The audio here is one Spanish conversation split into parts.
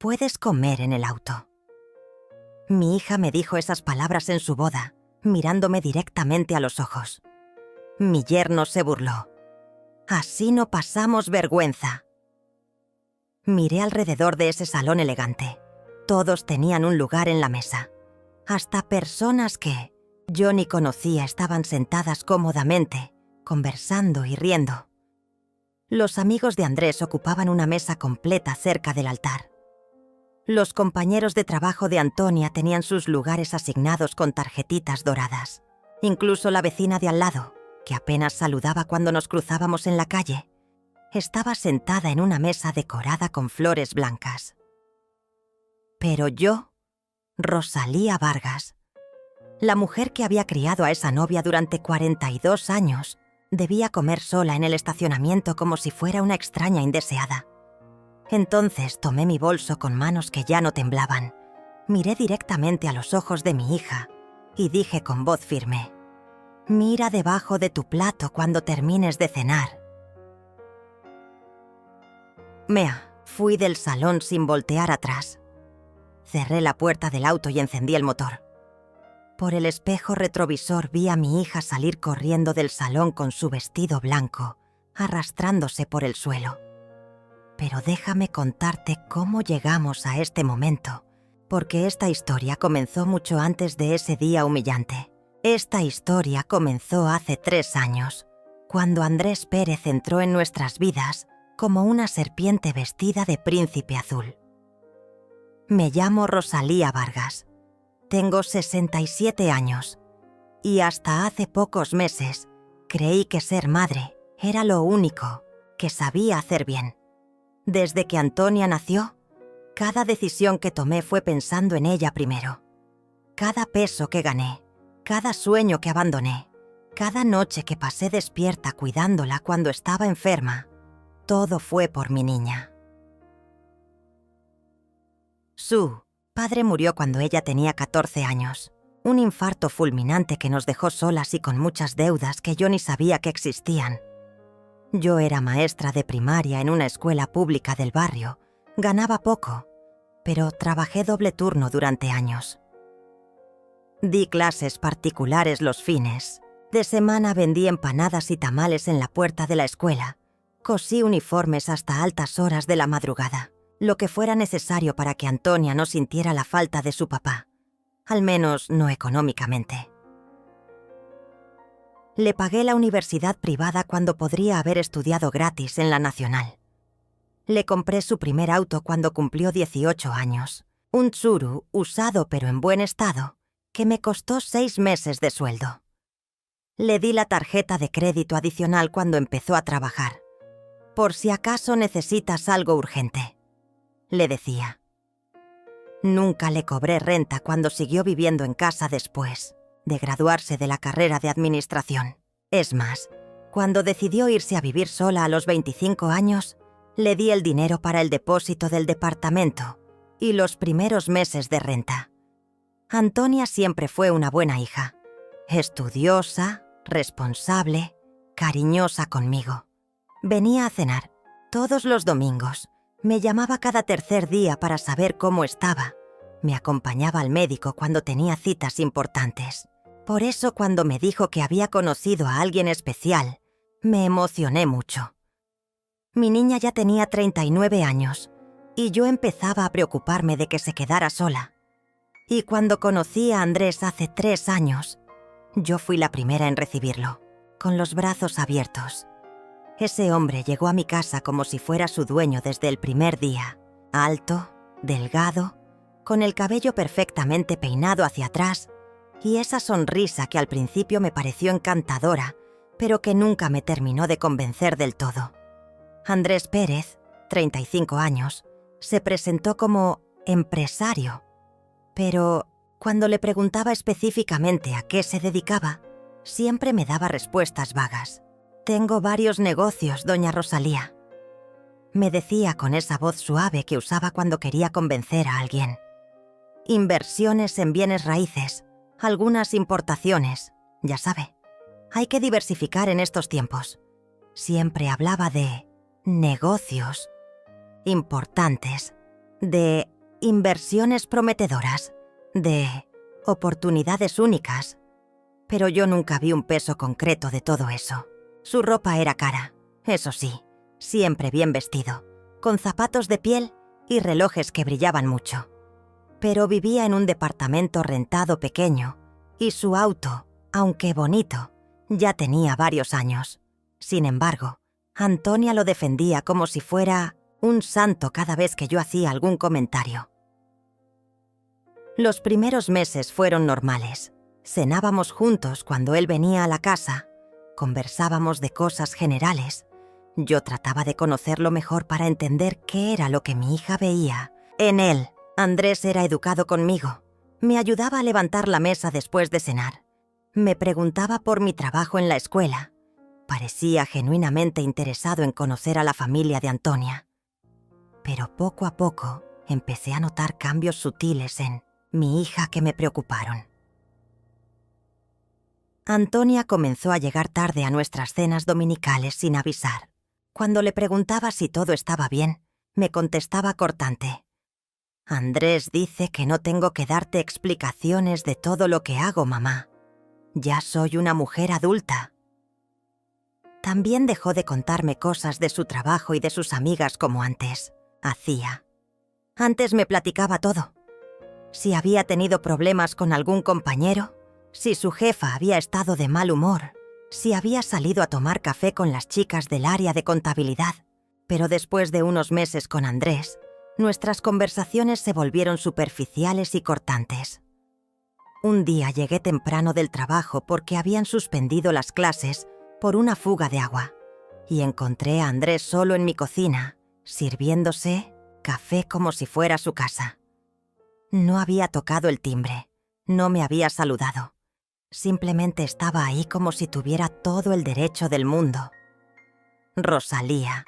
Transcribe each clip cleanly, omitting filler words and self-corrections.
puedes comer en el auto. Mi hija me dijo esas palabras en su boda, mirándome directamente a los ojos. Mi yerno se burló. Así no pasamos vergüenza. Miré alrededor de ese salón elegante. Todos tenían un lugar en la mesa. Hasta personas que yo ni conocía estaban sentadas cómodamente, conversando y riendo. Los amigos de Andrés ocupaban una mesa completa cerca del altar. Los compañeros de trabajo de Antonia tenían sus lugares asignados con tarjetitas doradas. Incluso la vecina de al lado, que apenas saludaba cuando nos cruzábamos en la calle, estaba sentada en una mesa decorada con flores blancas. Pero yo, Rosalía Vargas, la mujer que había criado a esa novia durante 42 años, debía comer sola en el estacionamiento como si fuera una extraña indeseada. Entonces tomé mi bolso con manos que ya no temblaban, miré directamente a los ojos de mi hija y dije con voz firme: «Mira debajo de tu plato cuando termines de cenar». Fui del salón sin voltear atrás. Cerré la puerta del auto y encendí el motor. Por el espejo retrovisor vi a mi hija salir corriendo del salón con su vestido blanco, arrastrándose por el suelo. Pero déjame contarte cómo llegamos a este momento, porque esta historia comenzó mucho antes de ese día humillante. Esta historia comenzó hace 3 años, cuando Andrés Pérez entró en nuestras vidas como una serpiente vestida de príncipe azul. Me llamo Rosalía Vargas. Tengo 67 años y hasta hace pocos meses creí que ser madre era lo único que sabía hacer bien. Desde que Antonia nació, cada decisión que tomé fue pensando en ella primero. Cada peso que gané, cada sueño que abandoné, cada noche que pasé despierta cuidándola cuando estaba enferma, todo fue por mi niña. Su padre murió cuando ella tenía 14 años. Un infarto fulminante que nos dejó solas y con muchas deudas que yo ni sabía que existían. Yo era maestra de primaria en una escuela pública del barrio. Ganaba poco, pero trabajé doble turno durante años. Di clases particulares los fines. De semana vendí empanadas y tamales en la puerta de la escuela. Cosí uniformes hasta altas horas de la madrugada. Lo que fuera necesario para que Antonia no sintiera la falta de su papá. Al menos no económicamente. Le pagué la universidad privada cuando podría haber estudiado gratis en la nacional. Le compré su primer auto cuando cumplió 18 años. Un Tsuru usado pero en buen estado, que me costó 6 meses de sueldo. Le di la tarjeta de crédito adicional cuando empezó a trabajar. Por si acaso necesitas algo urgente, le decía. Nunca le cobré renta cuando siguió viviendo en casa después de graduarse de la carrera de administración. Es más, cuando decidió irse a vivir sola a los 25 años, le di el dinero para el depósito del departamento y los primeros meses de renta. Antonia siempre fue una buena hija, estudiosa, responsable, cariñosa conmigo. Venía a cenar todos los domingos. Me llamaba cada tercer día para saber cómo estaba. Me acompañaba al médico cuando tenía citas importantes. Por eso cuando me dijo que había conocido a alguien especial, me emocioné mucho. Mi niña ya tenía 39 años y yo empezaba a preocuparme de que se quedara sola. Y cuando conocí a Andrés hace 3 años, yo fui la primera en recibirlo, con los brazos abiertos. Ese hombre llegó a mi casa como si fuera su dueño desde el primer día. Alto, delgado, con el cabello perfectamente peinado hacia atrás y esa sonrisa que al principio me pareció encantadora, pero que nunca me terminó de convencer del todo. Andrés Pérez, 35 años, se presentó como empresario, pero cuando le preguntaba específicamente a qué se dedicaba, siempre me daba respuestas vagas. «Tengo varios negocios, doña Rosalía», me decía con esa voz suave que usaba cuando quería convencer a alguien. «Inversiones en bienes raíces, algunas importaciones, ya sabe. Hay que diversificar en estos tiempos». Siempre hablaba de negocios importantes, de inversiones prometedoras, de oportunidades únicas. Pero yo nunca vi un peso concreto de todo eso. Su ropa era cara, eso sí, siempre bien vestido, con zapatos de piel y relojes que brillaban mucho. Pero vivía en un departamento rentado pequeño y su auto, aunque bonito, ya tenía varios años. Sin embargo, Antonia lo defendía como si fuera un santo cada vez que yo hacía algún comentario. Los primeros meses fueron normales. Cenábamos juntos cuando él venía a la casa, conversábamos de cosas generales. Yo trataba de conocerlo mejor para entender qué era lo que mi hija veía en él. Andrés era educado conmigo. Me ayudaba a levantar la mesa después de cenar. Me preguntaba por mi trabajo en la escuela. Parecía genuinamente interesado en conocer a la familia de Antonia. Pero poco a poco empecé a notar cambios sutiles en mi hija que me preocuparon. Antonia comenzó a llegar tarde a nuestras cenas dominicales sin avisar. Cuando le preguntaba si todo estaba bien, me contestaba cortante. «Andrés dice que no tengo que darte explicaciones de todo lo que hago, mamá. Ya soy una mujer adulta». También dejó de contarme cosas de su trabajo y de sus amigas como antes hacía. Antes me platicaba todo. Si había tenido problemas con algún compañero, si su jefa había estado de mal humor, si había salido a tomar café con las chicas del área de contabilidad. Pero después de unos meses con Andrés, nuestras conversaciones se volvieron superficiales y cortantes. Un día llegué temprano del trabajo porque habían suspendido las clases por una fuga de agua, y encontré a Andrés solo en mi cocina, sirviéndose café como si fuera su casa. No había tocado el timbre, no me había saludado. Simplemente estaba ahí como si tuviera todo el derecho del mundo. «Rosalía»,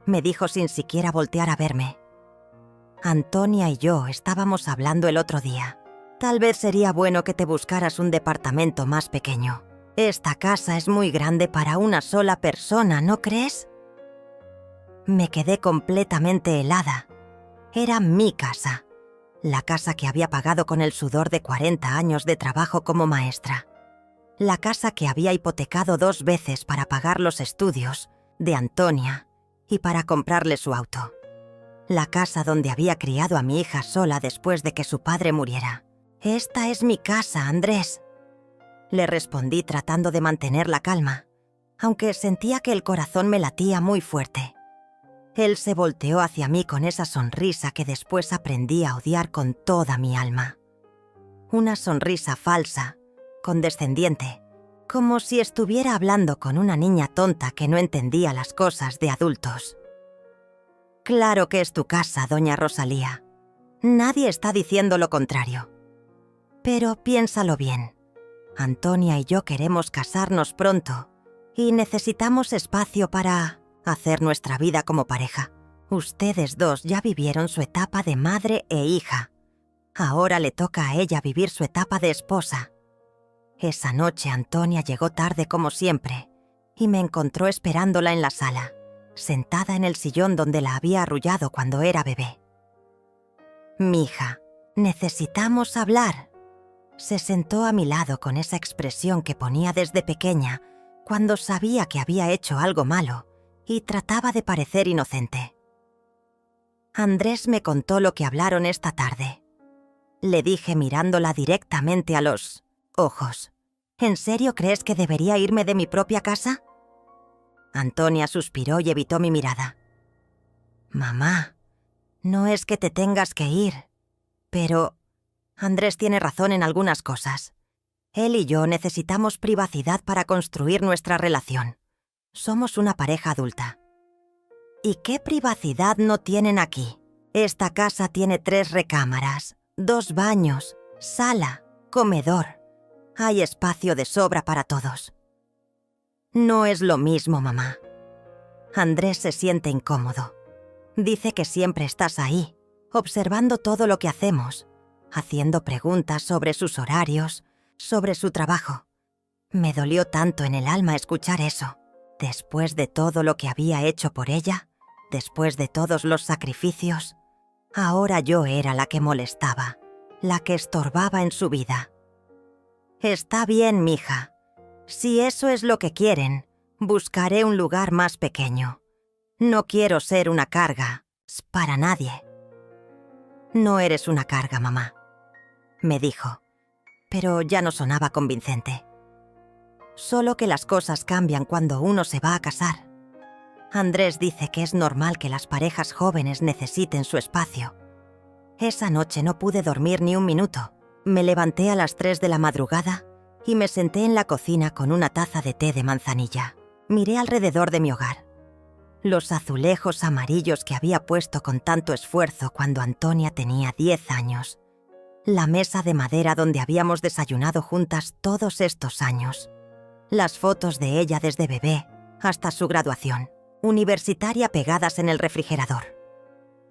me dijo sin siquiera voltear a verme. «Antonia y yo estábamos hablando el otro día. Tal vez sería bueno que te buscaras un departamento más pequeño. Esta casa es muy grande para una sola persona, ¿no crees?» Me quedé completamente helada. Era mi casa. La casa que había pagado con el sudor de 40 años de trabajo como maestra. La casa que había hipotecado 2 veces para pagar los estudios de Antonia y para comprarle su auto. La casa donde había criado a mi hija sola después de que su padre muriera. «Esta es mi casa, Andrés», le respondí tratando de mantener la calma, aunque sentía que el corazón me latía muy fuerte. Él se volteó hacia mí con esa sonrisa que después aprendí a odiar con toda mi alma. Una sonrisa falsa, condescendiente, como si estuviera hablando con una niña tonta que no entendía las cosas de adultos. «Claro que es tu casa, doña Rosalía. Nadie está diciendo lo contrario. Pero piénsalo bien. Antonia y yo queremos casarnos pronto y necesitamos espacio para hacer nuestra vida como pareja. Ustedes dos ya vivieron su etapa de madre e hija. Ahora le toca a ella vivir su etapa de esposa». Esa noche Antonia llegó tarde como siempre y me encontró esperándola en la sala, sentada en el sillón donde la había arrullado cuando era bebé. «Mija, necesitamos hablar». Se sentó a mi lado con esa expresión que ponía desde pequeña cuando sabía que había hecho algo malo y trataba de parecer inocente. Andrés me contó lo que hablaron esta tarde. Le dije mirándola directamente a los ojos. «¿En serio crees que debería irme de mi propia casa?» Antonia suspiró y evitó mi mirada. «Mamá, no es que te tengas que ir, pero Andrés tiene razón en algunas cosas. Él y yo necesitamos privacidad para construir nuestra relación. Somos una pareja adulta». «¿Y qué privacidad no tienen aquí? Esta casa tiene 3 recámaras, 2 baños, sala, comedor. Hay espacio de sobra para todos». «No es lo mismo, mamá». Andrés se siente incómodo. Dice que siempre estás ahí, observando todo lo que hacemos, haciendo preguntas sobre sus horarios, sobre su trabajo. Me dolió tanto en el alma escuchar eso. Después de todo lo que había hecho por ella, después de todos los sacrificios, Ahora yo era la que molestaba, la que estorbaba en su vida. Está bien, mija. Si eso es lo que quieren, buscaré un lugar más pequeño. No quiero ser una carga, para nadie. No eres una carga, mamá, me dijo, pero ya no sonaba convincente. Solo que las cosas cambian cuando uno se va a casar. Andrés dice que es normal que las parejas jóvenes necesiten su espacio. Esa noche no pude dormir ni un minuto. Me levanté a las 3 de la madrugada y me senté en la cocina con una taza de té de manzanilla. Miré alrededor de mi hogar. Los azulejos amarillos que había puesto con tanto esfuerzo cuando Antonia tenía 10 años. La mesa de madera donde habíamos desayunado juntas todos estos años. Las fotos de ella desde bebé hasta su graduación, universitaria, pegadas en el refrigerador.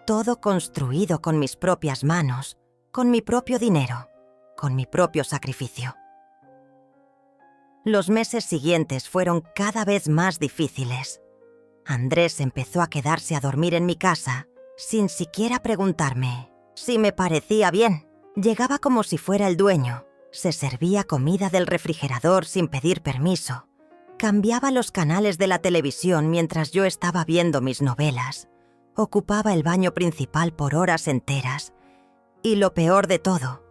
Todo construido con mis propias manos, con mi propio dinero, con mi propio sacrificio. Los meses siguientes fueron cada vez más difíciles. Andrés empezó a quedarse a dormir en mi casa sin siquiera preguntarme si me parecía bien. Llegaba como si fuera el dueño, se servía comida del refrigerador sin pedir permiso, cambiaba los canales de la televisión mientras yo estaba viendo mis novelas, ocupaba el baño principal por horas enteras y, lo peor de todo,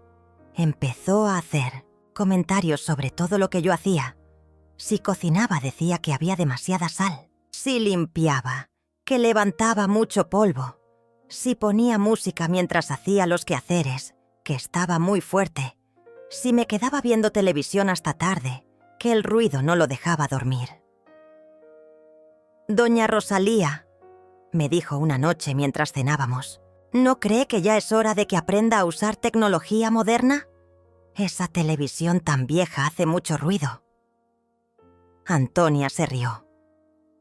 empezó a hacer comentarios sobre todo lo que yo hacía. Si cocinaba decía que había demasiada sal, si limpiaba, que levantaba mucho polvo, si ponía música mientras hacía los quehaceres, que estaba muy fuerte, si me quedaba viendo televisión hasta tarde, que el ruido no lo dejaba dormir. «Doña Rosalía», me dijo una noche mientras cenábamos, ¿no cree que ya es hora de que aprenda a usar tecnología moderna? Esa televisión tan vieja hace mucho ruido. Antonia se rió.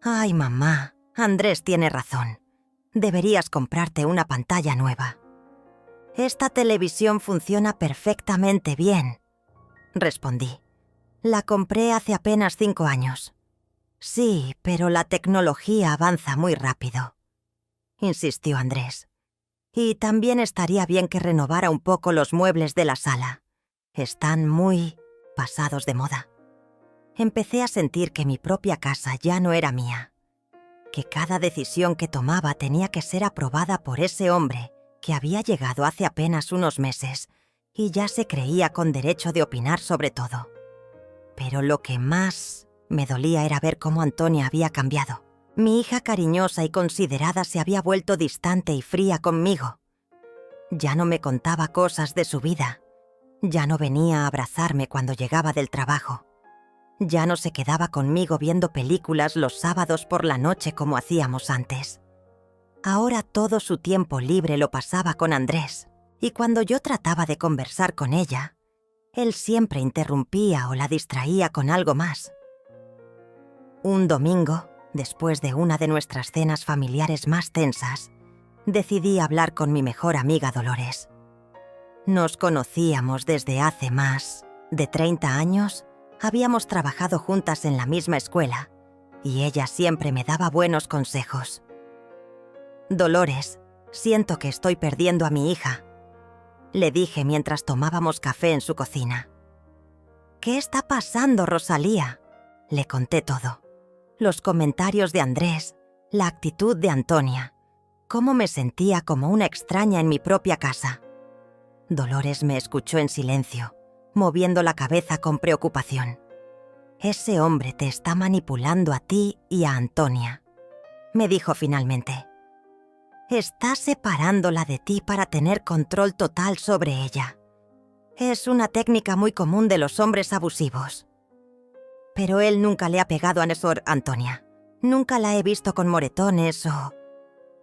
«Ay, mamá, Andrés tiene razón. Deberías comprarte una pantalla nueva». «Esta televisión funciona perfectamente bien», respondí. «La compré hace apenas 5 años». «Sí, pero la tecnología avanza muy rápido», insistió Andrés. «Y también estaría bien que renovara un poco los muebles de la sala. Están muy pasados de moda». Empecé a sentir que mi propia casa ya no era mía, que cada decisión que tomaba tenía que ser aprobada por ese hombre que había llegado hace apenas unos meses y ya se creía con derecho de opinar sobre todo. Pero lo que más me dolía era ver cómo Antonia había cambiado. Mi hija cariñosa y considerada se había vuelto distante y fría conmigo. Ya no me contaba cosas de su vida. Ya no venía a abrazarme cuando llegaba del trabajo. Ya no se quedaba conmigo viendo películas los sábados por la noche como hacíamos antes. Ahora todo su tiempo libre lo pasaba con Andrés, y cuando yo trataba de conversar con ella, él siempre interrumpía o la distraía con algo más. Un domingo, después de una de nuestras cenas familiares más tensas, decidí hablar con mi mejor amiga Dolores. Nos conocíamos desde hace más de 30 años, habíamos trabajado juntas en la misma escuela, y ella siempre me daba buenos consejos. «Dolores, siento que estoy perdiendo a mi hija», le dije mientras tomábamos café en su cocina. «¿Qué está pasando, Rosalía?», le conté todo. Los comentarios de Andrés, la actitud de Antonia, cómo me sentía como una extraña en mi propia casa. Dolores me escuchó en silencio, moviendo la cabeza con preocupación. «Ese hombre te está manipulando a ti y a Antonia», me dijo finalmente. «Está separándola de ti para tener control total sobre ella. Es una técnica muy común de los hombres abusivos. Pero él nunca le ha pegado a Antonia. Nunca la he visto con moretones o...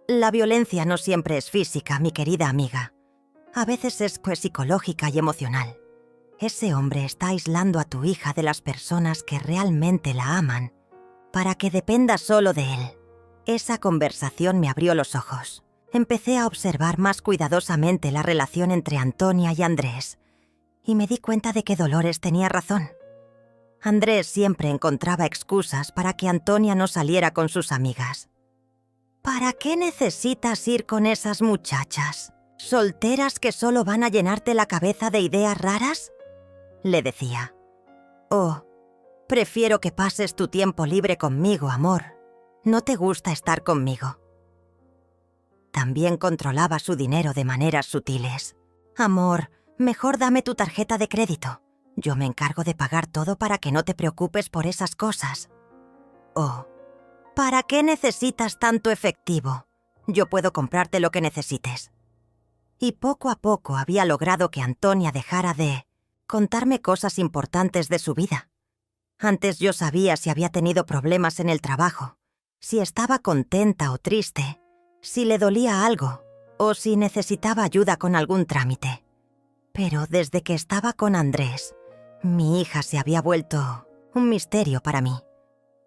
La violencia no siempre es física, mi querida amiga. A veces es psicológica y emocional. Ese hombre está aislando a tu hija de las personas que realmente la aman para que dependa solo de él». Esa conversación me abrió los ojos. Empecé a observar más cuidadosamente la relación entre Antonia y Andrés y me di cuenta de que Dolores tenía razón. Andrés siempre encontraba excusas para que Antonia no saliera con sus amigas. «¿Para qué necesitas ir con esas muchachas?», ¿Solteras que solo van a llenarte la cabeza de ideas raras? Le decía. Oh, prefiero que pases tu tiempo libre conmigo, amor. ¿No te gusta estar conmigo? También controlaba su dinero de maneras sutiles. Amor, mejor dame tu tarjeta de crédito. Yo me encargo de pagar todo para que no te preocupes por esas cosas. Oh, ¿para qué necesitas tanto efectivo? Yo puedo comprarte lo que necesites. Y poco a poco había logrado que Antonia dejara de contarme cosas importantes de su vida. Antes yo sabía si había tenido problemas en el trabajo, si estaba contenta o triste, si le dolía algo o si necesitaba ayuda con algún trámite. Pero desde que estaba con Andrés, mi hija se había vuelto un misterio para mí.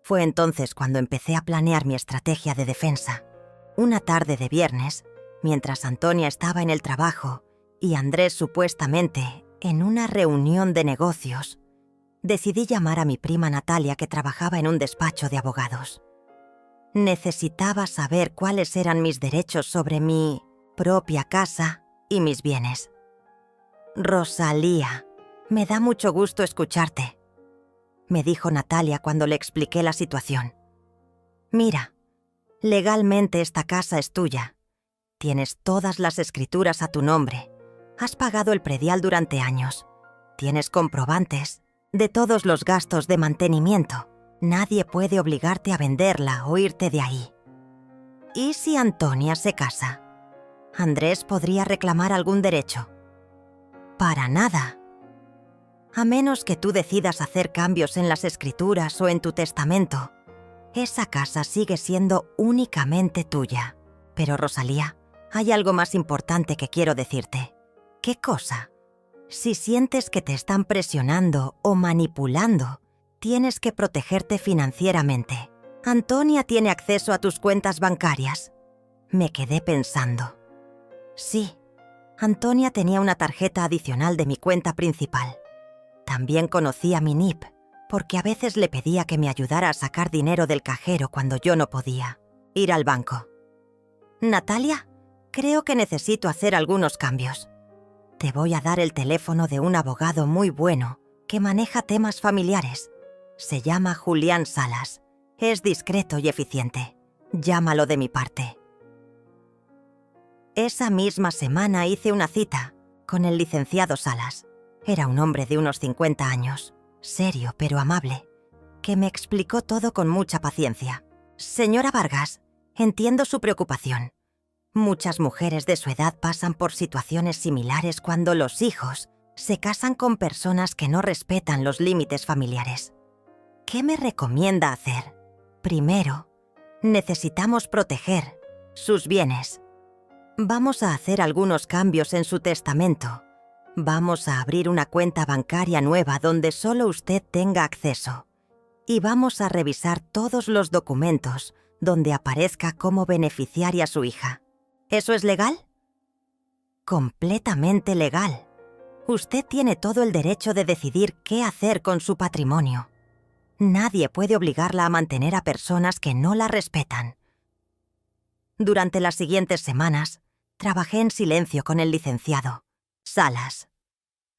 Fue entonces cuando empecé a planear mi estrategia de defensa. Una tarde de viernes, mientras Antonia estaba en el trabajo y Andrés supuestamente en una reunión de negocios, decidí llamar a mi prima Natalia, que trabajaba en un despacho de abogados. Necesitaba saber cuáles eran mis derechos sobre mi propia casa y mis bienes. Rosalía, me da mucho gusto escucharte, me dijo Natalia cuando le expliqué la situación. Mira, legalmente esta casa es tuya. Tienes todas las escrituras a tu nombre. Has pagado el predial durante años. Tienes comprobantes de todos los gastos de mantenimiento. Nadie puede obligarte a venderla o irte de ahí. ¿Y si Antonia se casa? ¿Andrés podría reclamar algún derecho? Para nada. A menos que tú decidas hacer cambios en las escrituras o en tu testamento, esa casa sigue siendo únicamente tuya. Pero Rosalía, hay algo más importante que quiero decirte. ¿Qué cosa? Si sientes que te están presionando o manipulando, tienes que protegerte financieramente. Antonia tiene acceso a tus cuentas bancarias. Me quedé pensando. Sí, Antonia tenía una tarjeta adicional de mi cuenta principal. También conocía mi NIP, porque a veces le pedía que me ayudara a sacar dinero del cajero cuando yo no podía ir al banco. Natalia, creo que necesito hacer algunos cambios. Te voy a dar el teléfono de un abogado muy bueno que maneja temas familiares. Se llama Julián Salas. Es discreto y eficiente. Llámalo de mi parte. Esa misma semana hice una cita con el licenciado Salas. Era un hombre de unos 50 años, serio pero amable, que me explicó todo con mucha paciencia. Señora Vargas, entiendo su preocupación. Muchas mujeres de su edad pasan por situaciones similares cuando los hijos se casan con personas que no respetan los límites familiares. ¿Qué me recomienda hacer? Primero, necesitamos proteger sus bienes. Vamos a hacer algunos cambios en su testamento. Vamos a abrir una cuenta bancaria nueva donde solo usted tenga acceso. Y vamos a revisar todos los documentos donde aparezca como beneficiaria su hija. ¿Eso es legal? Completamente legal. Usted tiene todo el derecho de decidir qué hacer con su patrimonio. Nadie puede obligarla a mantener a personas que no la respetan. Durante las siguientes semanas, trabajé en silencio con el licenciado Salas.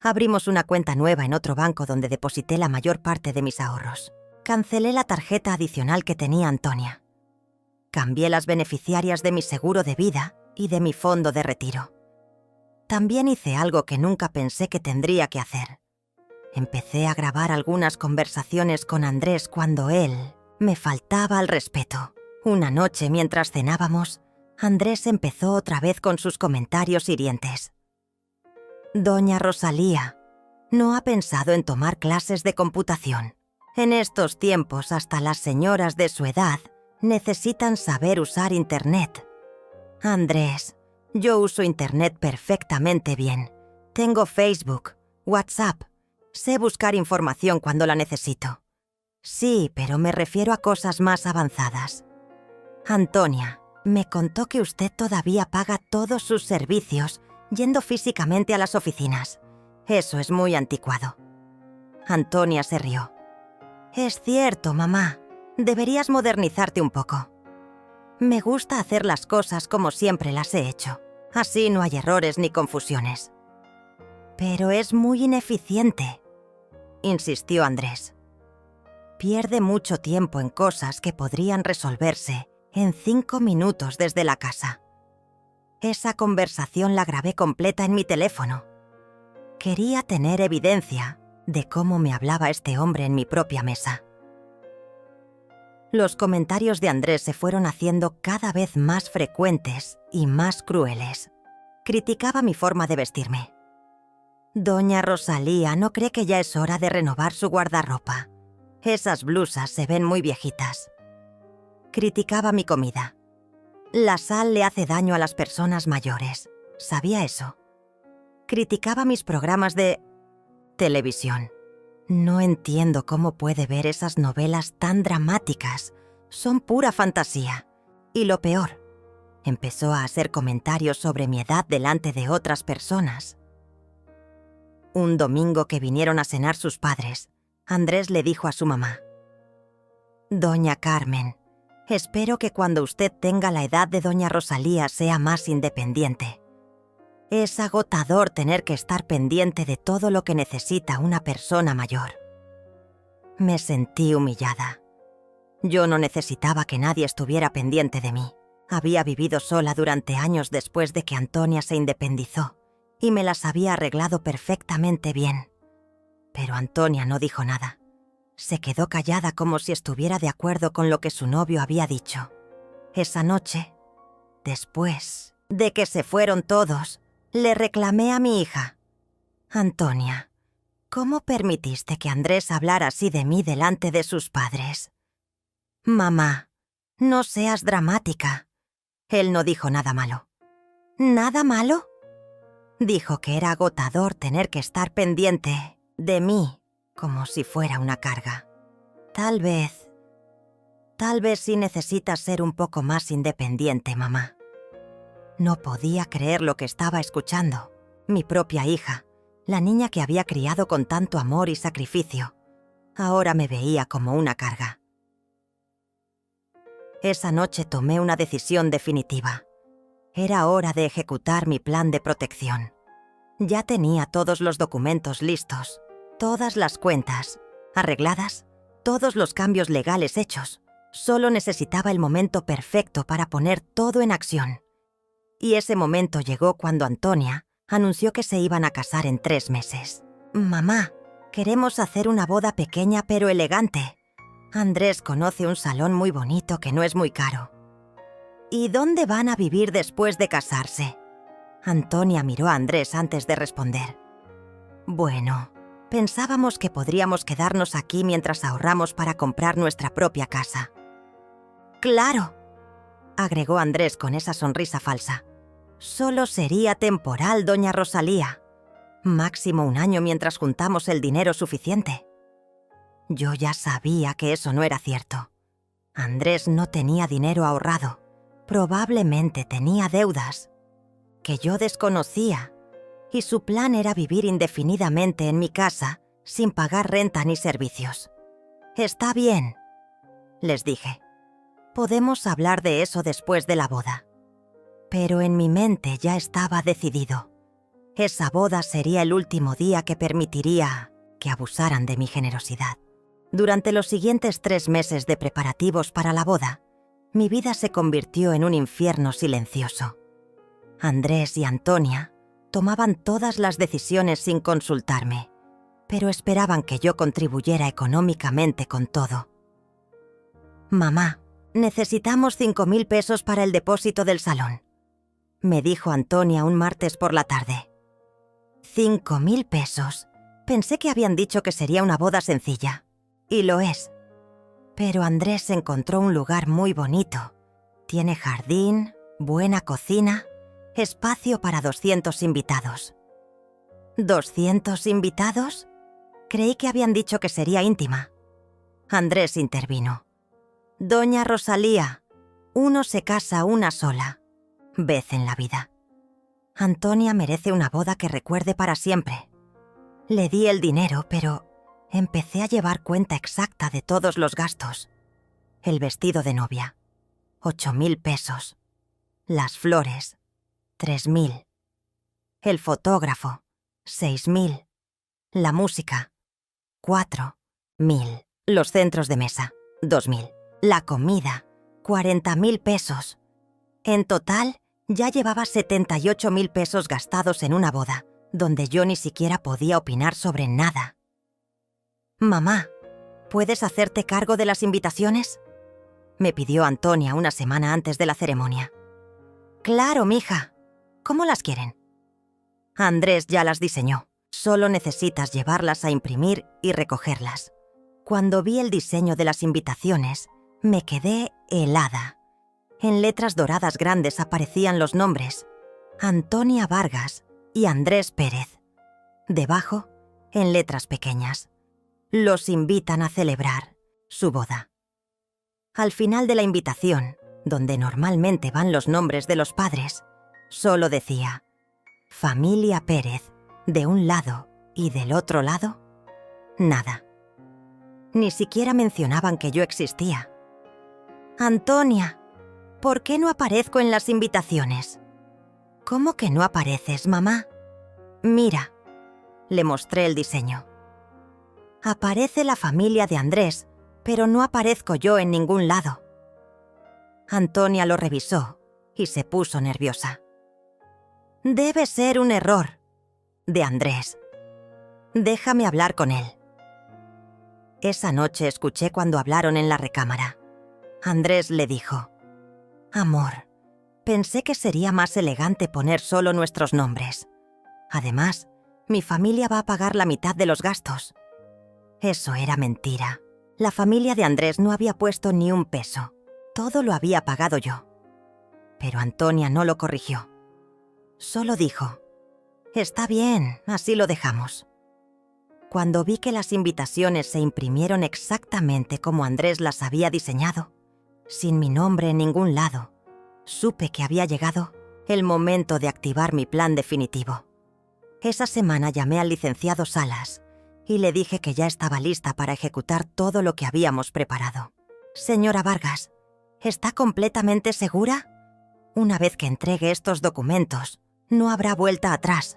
Abrimos una cuenta nueva en otro banco donde deposité la mayor parte de mis ahorros. Cancelé la tarjeta adicional que tenía Antonia. Cambié las beneficiarias de mi seguro de vida y de mi fondo de retiro. También hice algo que nunca pensé que tendría que hacer. Empecé a grabar algunas conversaciones con Andrés cuando él me faltaba al respeto. Una noche, mientras cenábamos, Andrés empezó otra vez con sus comentarios hirientes. Doña Rosalía, ¿no ha pensado en tomar clases de computación? En estos tiempos, hasta las señoras de su edad necesitan saber usar Internet. Andrés, yo uso Internet perfectamente bien. Tengo Facebook, WhatsApp. Sé buscar información cuando la necesito. Sí, pero me refiero a cosas más avanzadas. Antonia me contó que usted todavía paga todos sus servicios yendo físicamente a las oficinas. Eso es muy anticuado. Antonia se rió. Es cierto, mamá. Deberías modernizarte un poco. Me gusta hacer las cosas como siempre las he hecho. Así no hay errores ni confusiones. Pero es muy ineficiente, insistió Andrés. Pierde mucho tiempo en cosas que podrían resolverse en 5 minutos desde la casa. Esa conversación la grabé completa en mi teléfono. Quería tener evidencia de cómo me hablaba este hombre en mi propia mesa. Los comentarios de Andrés se fueron haciendo cada vez más frecuentes y más crueles. Criticaba mi forma de vestirme. Doña Rosalía no cree que ya es hora de renovar su guardarropa. Esas blusas se ven muy viejitas. Criticaba mi comida. La sal le hace daño a las personas mayores. ¿Sabía eso? Criticaba mis programas de televisión. No entiendo cómo puede ver esas novelas tan dramáticas. Son pura fantasía. Y lo peor, empezó a hacer comentarios sobre mi edad delante de otras personas. Un domingo que vinieron a cenar sus padres, Andrés le dijo a su mamá: «Doña Carmen, espero que cuando usted tenga la edad de doña Rosalía sea más independiente. Es agotador tener que estar pendiente de todo lo que necesita una persona mayor». Me sentí humillada. Yo no necesitaba que nadie estuviera pendiente de mí. Había vivido sola durante años después de que Antonia se independizó y me las había arreglado perfectamente bien. Pero Antonia no dijo nada. Se quedó callada como si estuviera de acuerdo con lo que su novio había dicho. Esa noche, después de que se fueron todos, le reclamé a mi hija: «Antonia, ¿cómo permitiste que Andrés hablara así de mí delante de sus padres?» «Mamá, no seas dramática». Él no dijo nada malo. ¿Nada malo? Dijo que era agotador tener que estar pendiente de mí como si fuera una carga. Tal vez sí necesitas ser un poco más independiente, mamá. No podía creer lo que estaba escuchando. Mi propia hija, la niña que había criado con tanto amor y sacrificio, ahora me veía como una carga. Esa noche tomé una decisión definitiva. Era hora de ejecutar mi plan de protección. Ya tenía todos los documentos listos, todas las cuentas arregladas, todos los cambios legales hechos. Solo necesitaba el momento perfecto para poner todo en acción. Y ese momento llegó cuando Antonia anunció que se iban a casar en 3 meses. «Mamá, queremos hacer una boda pequeña pero elegante. Andrés conoce un salón muy bonito que no es muy caro». «¿Y dónde van a vivir después de casarse?». Antonia miró a Andrés antes de responder. «Bueno, pensábamos que podríamos quedarnos aquí mientras ahorramos para comprar nuestra propia casa». «Claro», agregó Andrés con esa sonrisa falsa. «Solo sería temporal, doña Rosalía. Máximo 1 año mientras juntamos el dinero suficiente». Yo ya sabía que eso no era cierto. Andrés no tenía dinero ahorrado. Probablemente tenía deudas que yo desconocía, y su plan era vivir indefinidamente en mi casa sin pagar renta ni servicios. «Está bien», les dije. «Podemos hablar de eso después de la boda». Pero en mi mente ya estaba decidido. Esa boda sería el último día que permitiría que abusaran de mi generosidad. Durante los siguientes 3 meses de preparativos para la boda, mi vida se convirtió en un infierno silencioso. Andrés y Antonia tomaban todas las decisiones sin consultarme, pero esperaban que yo contribuyera económicamente con todo. «Mamá, necesitamos 5.000 pesos para el depósito del salón», me dijo Antonia un martes por la tarde. 5.000 pesos. Pensé que habían dicho que sería una boda sencilla. Y lo es. Pero Andrés encontró un lugar muy bonito. Tiene jardín, buena cocina, espacio para 200 invitados. ¿200 invitados? Creí que habían dicho que sería íntima. Andrés intervino. «Doña Rosalía, uno se casa una sola vez en la vida. Antonia merece una boda que recuerde para siempre». Le di el dinero, pero empecé a llevar cuenta exacta de todos los gastos. El vestido de novia, 8.000 pesos. Las flores, 3.000. El fotógrafo, 6.000. La música, 4.000. Los centros de mesa, 2.000. La comida, 40.000 pesos. En total, ya llevaba 78.000 pesos gastados en una boda, donde yo ni siquiera podía opinar sobre nada. «Mamá, ¿puedes hacerte cargo de las invitaciones?», me pidió Antonia una semana antes de la ceremonia. «Claro, mija. ¿Cómo las quieren?». «Andrés ya las diseñó. Solo necesitas llevarlas a imprimir y recogerlas». Cuando vi el diseño de las invitaciones, me quedé helada. En letras doradas grandes aparecían los nombres: Antonia Vargas y Andrés Pérez. Debajo, en letras pequeñas: los invitan a celebrar su boda. Al final de la invitación, donde normalmente van los nombres de los padres, solo decía: familia Pérez, de un lado y del otro lado, nada. Ni siquiera mencionaban que yo existía. «Antonia, ¿por qué no aparezco en las invitaciones?». «¿Cómo que no apareces, mamá?». «Mira», le mostré el diseño. «Aparece la familia de Andrés, pero no aparezco yo en ningún lado». Antonia lo revisó y se puso nerviosa. «Debe ser un error de Andrés. Déjame hablar con él». Esa noche escuché cuando hablaron en la recámara. Andrés le dijo: «Amor, pensé que sería más elegante poner solo nuestros nombres. Además, mi familia va a pagar la mitad de los gastos». Eso era mentira. La familia de Andrés no había puesto ni un peso. Todo lo había pagado yo. Pero Antonia no lo corrigió. Solo dijo: «Está bien, así lo dejamos». Cuando vi que las invitaciones se imprimieron exactamente como Andrés las había diseñado, sin mi nombre en ningún lado, supe que había llegado el momento de activar mi plan definitivo. Esa semana llamé al licenciado Salas y le dije que ya estaba lista para ejecutar todo lo que habíamos preparado. «Señora Vargas, ¿está completamente segura? Una vez que entregue estos documentos, no habrá vuelta atrás».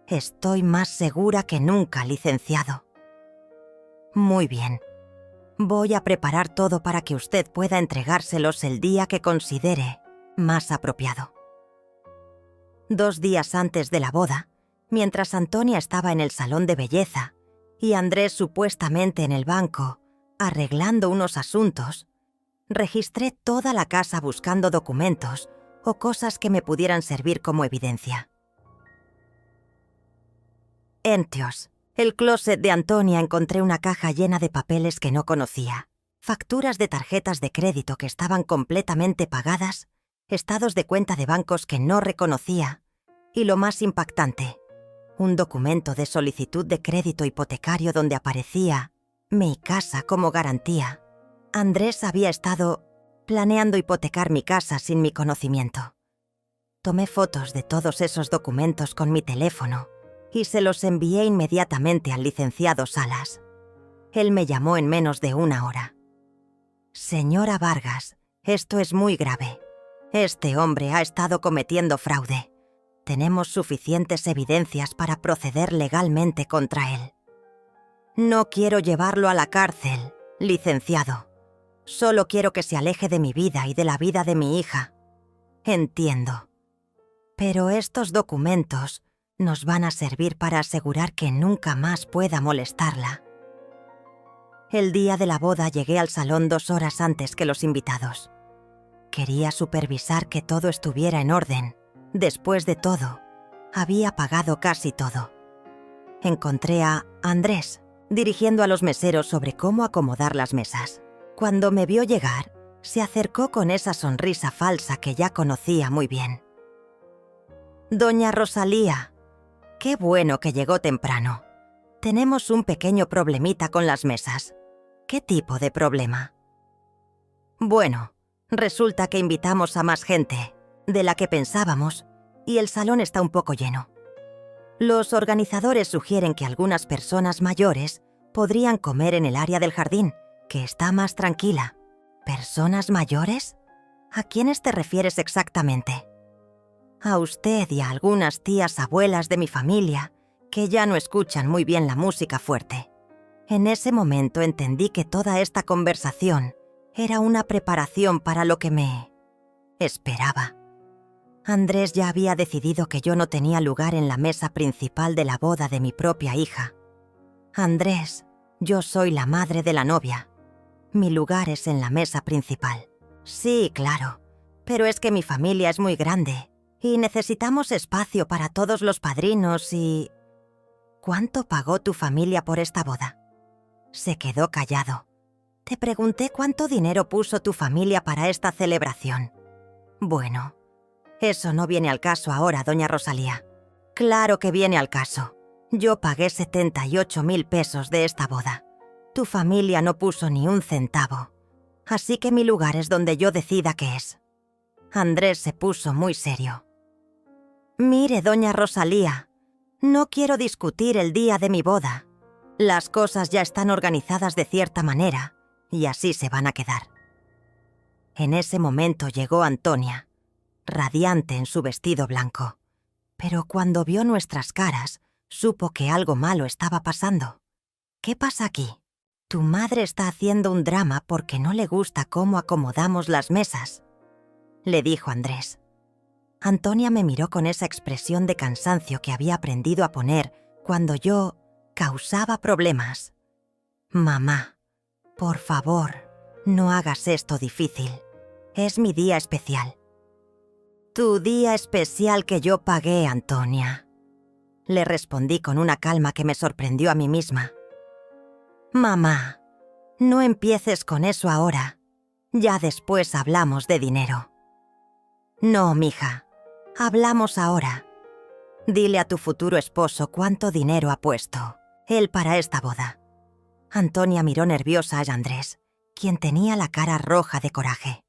«Estoy más segura que nunca, licenciado». «Muy bien. Voy a preparar todo para que usted pueda entregárselos el día que considere más apropiado». 2 días antes de la boda, mientras Antonia estaba en el salón de belleza y Andrés supuestamente en el banco, arreglando unos asuntos, registré toda la casa buscando documentos o cosas que me pudieran servir como evidencia. Enteos. El closet de Antonia encontré una caja llena de papeles que no conocía, facturas de tarjetas de crédito que estaban completamente pagadas, estados de cuenta de bancos que no reconocía y, lo más impactante, un documento de solicitud de crédito hipotecario donde aparecía mi casa como garantía. Andrés había estado planeando hipotecar mi casa sin mi conocimiento. Tomé fotos de todos esos documentos con mi teléfono y se los envié inmediatamente al licenciado Salas. Él me llamó en menos de 1 hora. «Señora Vargas, esto es muy grave. Este hombre ha estado cometiendo fraude. Tenemos suficientes evidencias para proceder legalmente contra él». «No quiero llevarlo a la cárcel, licenciado. Solo quiero que se aleje de mi vida y de la vida de mi hija». «Entiendo. Pero estos documentos nos van a servir para asegurar que nunca más pueda molestarla». El día de la boda llegué al salón 2 horas antes que los invitados. Quería supervisar que todo estuviera en orden. Después de todo, había pagado casi todo. Encontré a Andrés dirigiendo a los meseros sobre cómo acomodar las mesas. Cuando me vio llegar, se acercó con esa sonrisa falsa que ya conocía muy bien. «Doña Rosalía, qué bueno que llegó temprano. Tenemos un pequeño problemita con las mesas». «¿Qué tipo de problema?». «Bueno, resulta que invitamos a más gente de la que pensábamos y el salón está un poco lleno. Los organizadores sugieren que algunas personas mayores podrían comer en el área del jardín, que está más tranquila». «¿Personas mayores? ¿A quiénes te refieres exactamente?». A usted y a algunas tías abuelas de mi familia, que ya no escuchan muy bien la música fuerte. En ese momento entendí que toda esta conversación era una preparación para lo que me esperaba. Andrés ya había decidido que yo no tenía lugar en la mesa principal de la boda de mi propia hija. Andrés, yo soy la madre de la novia. Mi lugar es en la mesa principal. Sí, claro, pero es que mi familia es muy grande y necesitamos espacio para todos los padrinos y... ¿Cuánto pagó tu familia por esta boda? Se quedó callado. Te pregunté cuánto dinero puso tu familia para esta celebración. Bueno, eso no viene al caso ahora, doña Rosalía. Claro que viene al caso. Yo pagué 78.000 pesos de esta boda. Tu familia no puso ni un centavo. Así que mi lugar es donde yo decida qué es. Andrés se puso muy serio. Mire, doña Rosalía, no quiero discutir el día de mi boda. Las cosas ya están organizadas de cierta manera y así se van a quedar. En ese momento llegó Antonia, radiante en su vestido blanco. Pero cuando vio nuestras caras, supo que algo malo estaba pasando. ¿Qué pasa aquí? Tu madre está haciendo un drama porque no le gusta cómo acomodamos las mesas, le dijo Andrés. Antonia me miró con esa expresión de cansancio que había aprendido a poner cuando yo causaba problemas. Mamá, por favor, no hagas esto difícil. Es mi día especial. Tu día especial que yo pagué, Antonia. Le respondí con una calma que me sorprendió a mí misma. Mamá, no empieces con eso ahora. Ya después hablamos de dinero. No, mija, hablamos ahora. Dile a tu futuro esposo cuánto dinero ha puesto él para esta boda. Antonia miró nerviosa a Andrés, quien tenía la cara roja de coraje.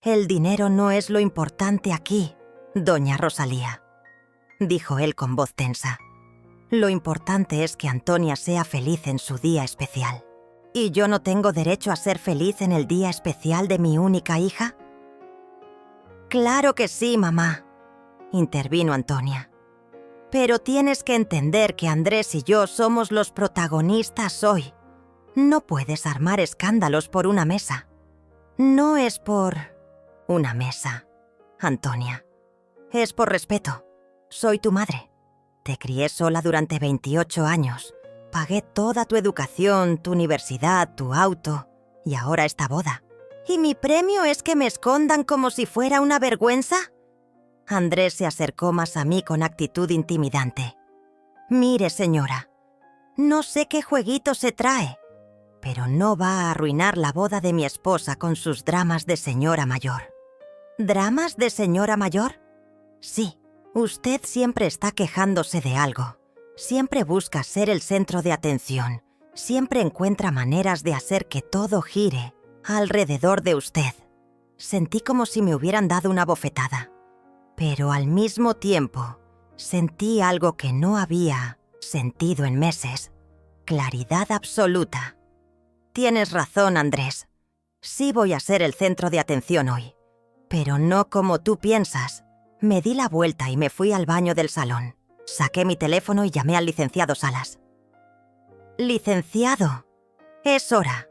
El dinero no es lo importante aquí, doña Rosalía, dijo él con voz tensa. Lo importante es que Antonia sea feliz en su día especial. ¿Y yo no tengo derecho a ser feliz en el día especial de mi única hija? Claro que sí, mamá, intervino Antonia. Pero tienes que entender que Andrés y yo somos los protagonistas hoy. No puedes armar escándalos por una mesa. No es por una mesa, Antonia. Es por respeto. Soy tu madre. Te crié sola durante 28 años. Pagué toda tu educación, tu universidad, tu auto y ahora esta boda. ¿Y mi premio es que me escondan como si fuera una vergüenza? Andrés se acercó más a mí con actitud intimidante. Mire, señora, no sé qué jueguito se trae, pero no va a arruinar la boda de mi esposa con sus dramas de señora mayor. ¿Dramas de señora mayor? Sí, usted siempre está quejándose de algo. Siempre busca ser el centro de atención. Siempre encuentra maneras de hacer que todo gire alrededor de usted. Sentí como si me hubieran dado una bofetada. Pero al mismo tiempo, sentí algo que no había sentido en meses. Claridad absoluta. Tienes razón, Andrés. Sí voy a ser el centro de atención hoy. Pero no como tú piensas. Me di la vuelta y me fui al baño del salón. Saqué mi teléfono y llamé al licenciado Salas. Licenciado, es hora.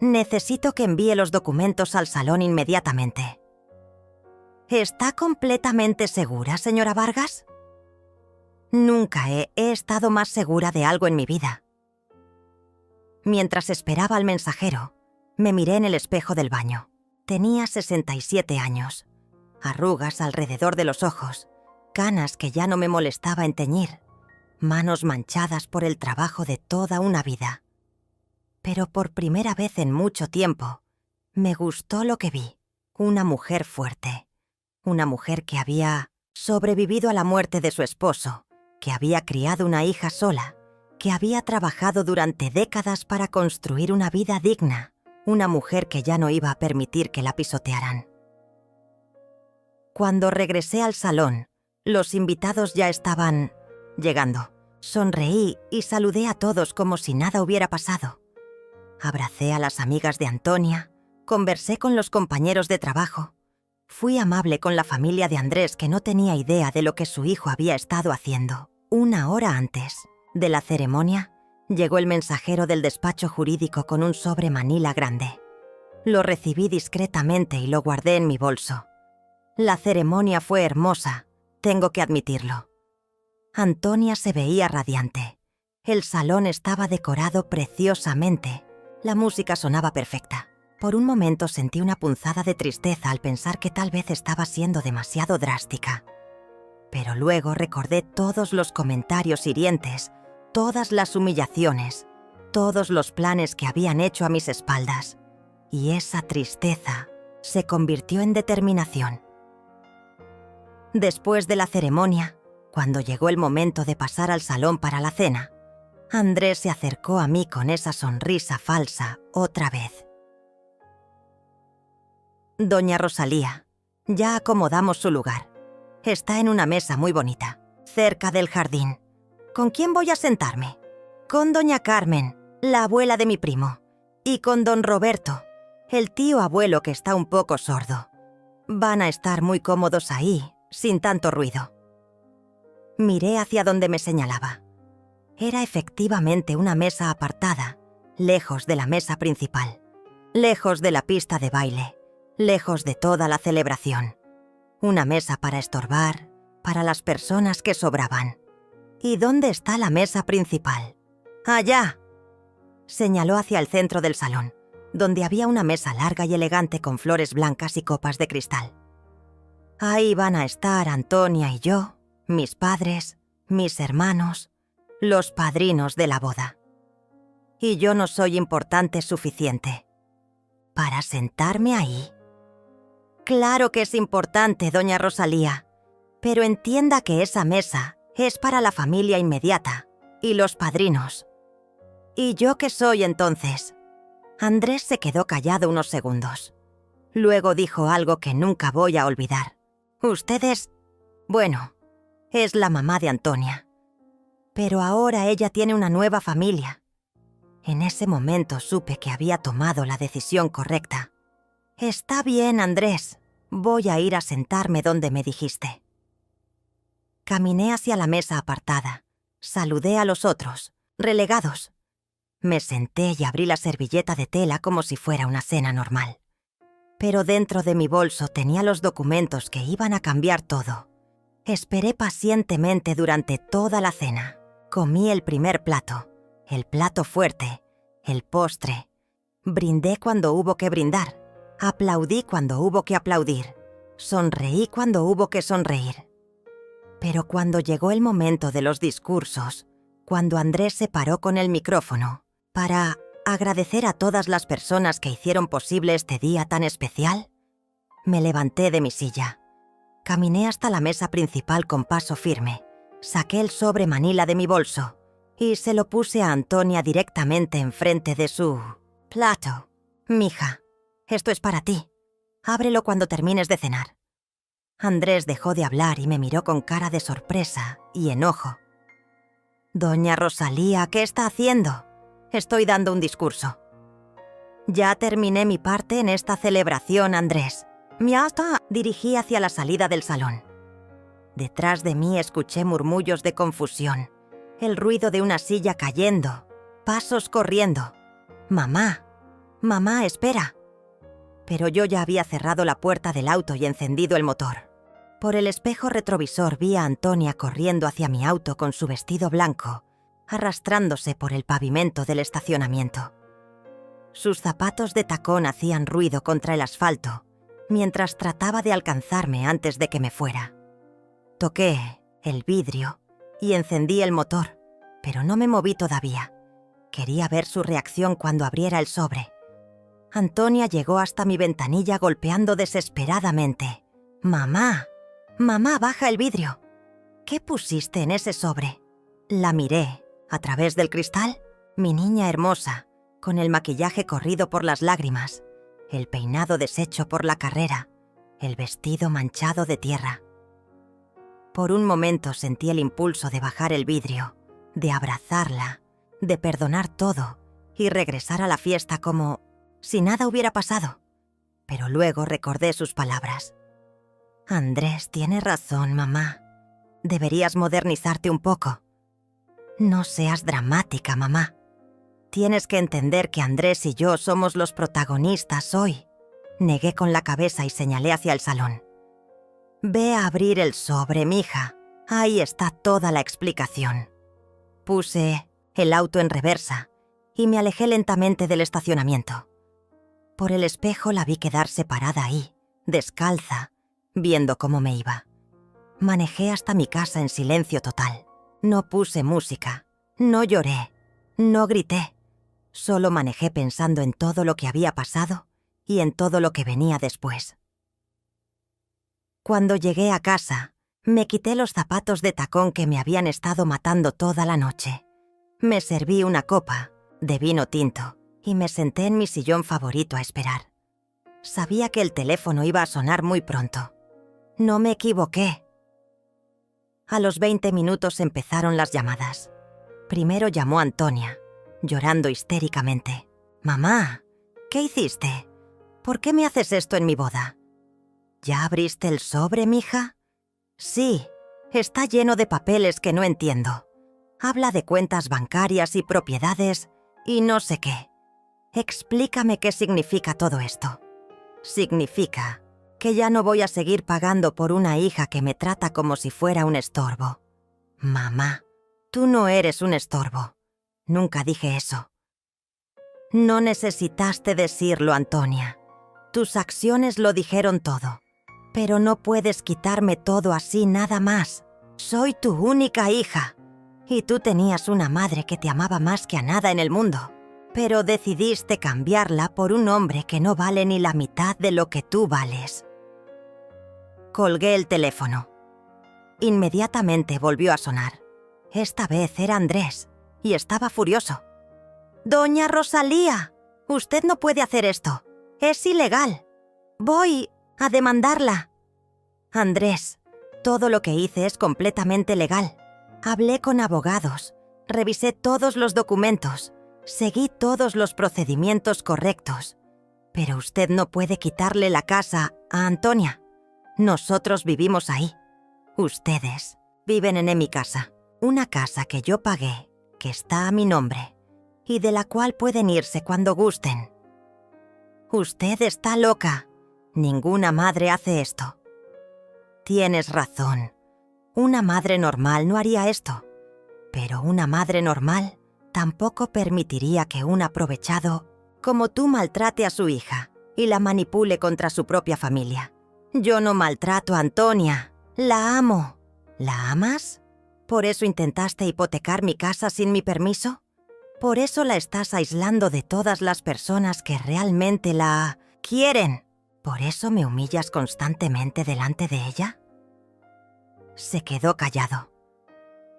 Necesito que envíe los documentos al salón inmediatamente. ¿Está completamente segura, señora Vargas? Nunca he estado más segura de algo en mi vida. Mientras esperaba al mensajero, me miré en el espejo del baño. Tenía 67 años. Arrugas alrededor de los ojos, canas que ya no me molestaba en teñir, manos manchadas por el trabajo de toda una vida. Pero por primera vez en mucho tiempo, me gustó lo que vi. Una mujer fuerte. Una mujer que había sobrevivido a la muerte de su esposo, que había criado una hija sola, que había trabajado durante décadas para construir una vida digna. Una mujer que ya no iba a permitir que la pisotearan. Cuando regresé al salón, los invitados ya estaban llegando. Sonreí y saludé a todos como si nada hubiera pasado. Abracé a las amigas de Antonia, conversé con los compañeros de trabajo. Fui amable con la familia de Andrés, que no tenía idea de lo que su hijo había estado haciendo. 1 hora antes de la ceremonia, llegó el mensajero del despacho jurídico con un sobre manila grande. Lo recibí discretamente y lo guardé en mi bolso. La ceremonia fue hermosa, tengo que admitirlo. Antonia se veía radiante. El salón estaba decorado preciosamente. La música sonaba perfecta. Por un momento sentí una punzada de tristeza al pensar que tal vez estaba siendo demasiado drástica. Pero luego recordé todos los comentarios hirientes, todas las humillaciones, todos los planes que habían hecho a mis espaldas. Y esa tristeza se convirtió en determinación. Después de la ceremonia, cuando llegó el momento de pasar al salón para la cena, Andrés se acercó a mí con esa sonrisa falsa otra vez. Doña Rosalía, ya acomodamos su lugar. Está en una mesa muy bonita, cerca del jardín. ¿Con quién voy a sentarme? Con doña Carmen, la abuela de mi primo, y con don Roberto, el tío abuelo que está un poco sordo. Van a estar muy cómodos ahí, sin tanto ruido. Miré hacia donde me señalaba. Era efectivamente una mesa apartada, lejos de la mesa principal, lejos de la pista de baile, lejos de toda la celebración. Una mesa para estorbar, para las personas que sobraban. ¿Y dónde está la mesa principal? ¡Allá!, señaló hacia el centro del salón, donde había una mesa larga y elegante con flores blancas y copas de cristal. Ahí van a estar Antonia y yo, mis padres, mis hermanos, los padrinos de la boda. Y yo no soy importante suficiente para sentarme ahí. Claro que es importante, doña Rosalía, pero entienda que esa mesa es para la familia inmediata y los padrinos. ¿Y yo qué soy entonces? Andrés se quedó callado unos segundos. Luego dijo algo que nunca voy a olvidar. Usted es... bueno, es la mamá de Antonia. Pero ahora ella tiene una nueva familia. En ese momento supe que había tomado la decisión correcta. Está bien, Andrés. Voy a ir a sentarme donde me dijiste. Caminé hacia la mesa apartada. Saludé a los otros, relegados. Me senté y abrí la servilleta de tela como si fuera una cena normal. Pero dentro de mi bolso tenía los documentos que iban a cambiar todo. Esperé pacientemente durante toda la cena. Comí el primer plato, el plato fuerte, el postre. Brindé cuando hubo que brindar. Aplaudí cuando hubo que aplaudir. Sonreí cuando hubo que sonreír. Pero cuando llegó el momento de los discursos, cuando Andrés se paró con el micrófono para agradecer a todas las personas que hicieron posible este día tan especial, me levanté de mi silla. Caminé hasta la mesa principal con paso firme. Saqué el sobre manila de mi bolso y se lo puse a Antonia directamente enfrente de su plato. Mija, esto es para ti. Ábrelo cuando termines de cenar. Andrés dejó de hablar y me miró con cara de sorpresa y enojo. Doña Rosalía, ¿qué está haciendo? Estoy dando un discurso. Ya terminé mi parte en esta celebración, Andrés. Dirigí hacia la salida del salón. Detrás de mí escuché murmullos de confusión, el ruido de una silla cayendo, pasos corriendo. Mamá, mamá, espera. Pero yo ya había cerrado la puerta del auto y encendido el motor. Por el espejo retrovisor vi a Antonia corriendo hacia mi auto con su vestido blanco, arrastrándose por el pavimento del estacionamiento. Sus zapatos de tacón hacían ruido contra el asfalto, mientras trataba de alcanzarme antes de que me fuera. Toqué el vidrio y encendí el motor, pero no me moví todavía. Quería ver su reacción cuando abriera el sobre. Antonia llegó hasta mi ventanilla golpeando desesperadamente. «Mamá, mamá, baja el vidrio. ¿Qué pusiste en ese sobre?» La miré, a través del cristal, mi niña hermosa, con el maquillaje corrido por las lágrimas, el peinado deshecho por la carrera, el vestido manchado de tierra. Por un momento sentí el impulso de bajar el vidrio, de abrazarla, de perdonar todo y regresar a la fiesta como si nada hubiera pasado. Pero luego recordé sus palabras. Andrés tiene razón, mamá. Deberías modernizarte un poco. No seas dramática, mamá. Tienes que entender que Andrés y yo somos los protagonistas hoy. Negué con la cabeza y señalé hacia el salón. Ve a abrir el sobre, mija. Ahí está toda la explicación. Puse el auto en reversa y me alejé lentamente del estacionamiento. Por el espejo la vi quedarse parada ahí, descalza, viendo cómo me iba. Manejé hasta mi casa en silencio total. No puse música, no lloré, no grité. Solo manejé pensando en todo lo que había pasado y en todo lo que venía después. Cuando llegué a casa, me quité los zapatos de tacón que me habían estado matando toda la noche. Me serví una copa de vino tinto y me senté en mi sillón favorito a esperar. Sabía que el teléfono iba a sonar muy pronto. No me equivoqué. A los 20 minutos empezaron las llamadas. Primero llamó Antonia, llorando histéricamente. «Mamá, ¿qué hiciste? ¿Por qué me haces esto en mi boda?» «¿Ya abriste el sobre, mija?» «Sí, está lleno de papeles que no entiendo. Habla de cuentas bancarias y propiedades y no sé qué. Explícame qué significa todo esto». «Significa que ya no voy a seguir pagando por una hija que me trata como si fuera un estorbo». «Mamá, tú no eres un estorbo. Nunca dije eso». «No necesitaste decirlo, Antonia. Tus acciones lo dijeron todo. Pero no puedes quitarme todo así nada más. Soy tu única hija. Y tú tenías una madre que te amaba más que a nada en el mundo. Pero decidiste cambiarla por un hombre que no vale ni la mitad de lo que tú vales». Colgué el teléfono. Inmediatamente volvió a sonar. Esta vez era Andrés, y estaba furioso. «Doña Rosalía, usted no puede hacer esto. Es ilegal. Voy a demandarla». «Andrés, todo lo que hice es completamente legal. Hablé con abogados, revisé todos los documentos, seguí todos los procedimientos correctos. Pero usted no puede quitarle la casa a Antonia. Nosotros vivimos ahí. Ustedes viven en mi casa, una casa que yo pagué, que está a mi nombre, y de la cual pueden irse cuando gusten. Usted está loca. Ninguna madre hace esto». «Tienes razón. Una madre normal no haría esto. Pero una madre normal tampoco permitiría que un aprovechado como tú maltrate a su hija y la manipule contra su propia familia. Yo no maltrato a Antonia. La amo». «¿La amas? ¿Por eso intentaste hipotecar mi casa sin mi permiso? ¿Por eso la estás aislando de todas las personas que realmente la quieren? ¿Por eso me humillas constantemente delante de ella?» Se quedó callado.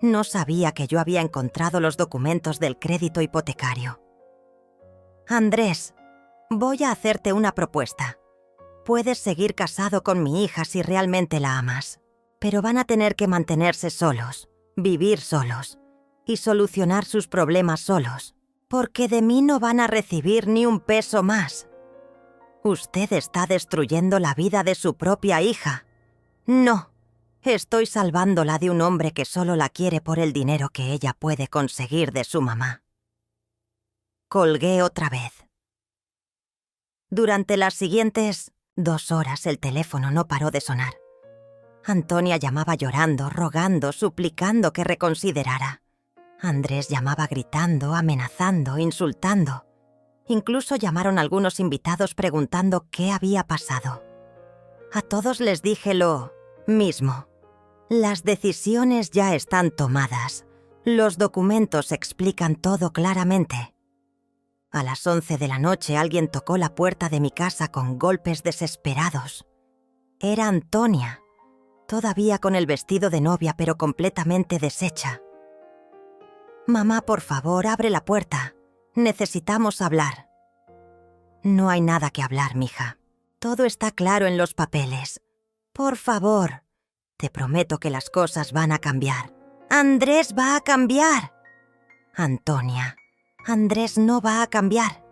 No sabía que yo había encontrado los documentos del crédito hipotecario. «Andrés, voy a hacerte una propuesta. Puedes seguir casado con mi hija si realmente la amas, pero van a tener que mantenerse solos, vivir solos y solucionar sus problemas solos, porque de mí no van a recibir ni un peso más. Usted está destruyendo la vida de su propia hija. No, estoy salvándola de un hombre que solo la quiere por el dinero que ella puede conseguir de su mamá». Colgué otra vez. Durante las siguientes 2 horas el teléfono no paró de sonar. Antonia llamaba llorando, rogando, suplicando que reconsiderara. Andrés llamaba gritando, amenazando, insultando. Incluso llamaron algunos invitados preguntando qué había pasado. A todos les dije lo mismo. Las decisiones ya están tomadas. Los documentos explican todo claramente. A las 11 de la noche alguien tocó la puerta de mi casa con golpes desesperados. Era Antonia, todavía con el vestido de novia pero completamente deshecha. «Mamá, por favor, abre la puerta. Necesitamos hablar». «No hay nada que hablar, mija. Todo está claro en los papeles. Por favor, te prometo que las cosas van a cambiar». «Andrés va a cambiar». «Antonia, Andrés no va a cambiar.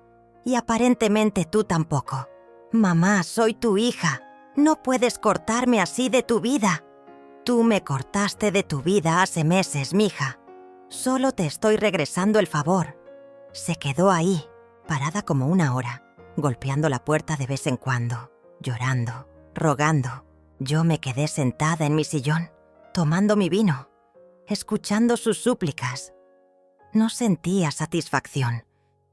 Y aparentemente tú tampoco. Mamá, soy tu hija. No puedes cortarme así de tu vida. Tú me cortaste de tu vida hace meses, mija. Solo te estoy regresando el favor. Se quedó ahí, parada como una hora, golpeando la puerta de vez en cuando, llorando, rogando. Yo me quedé sentada en mi sillón, tomando mi vino, escuchando sus súplicas. No sentía satisfacción,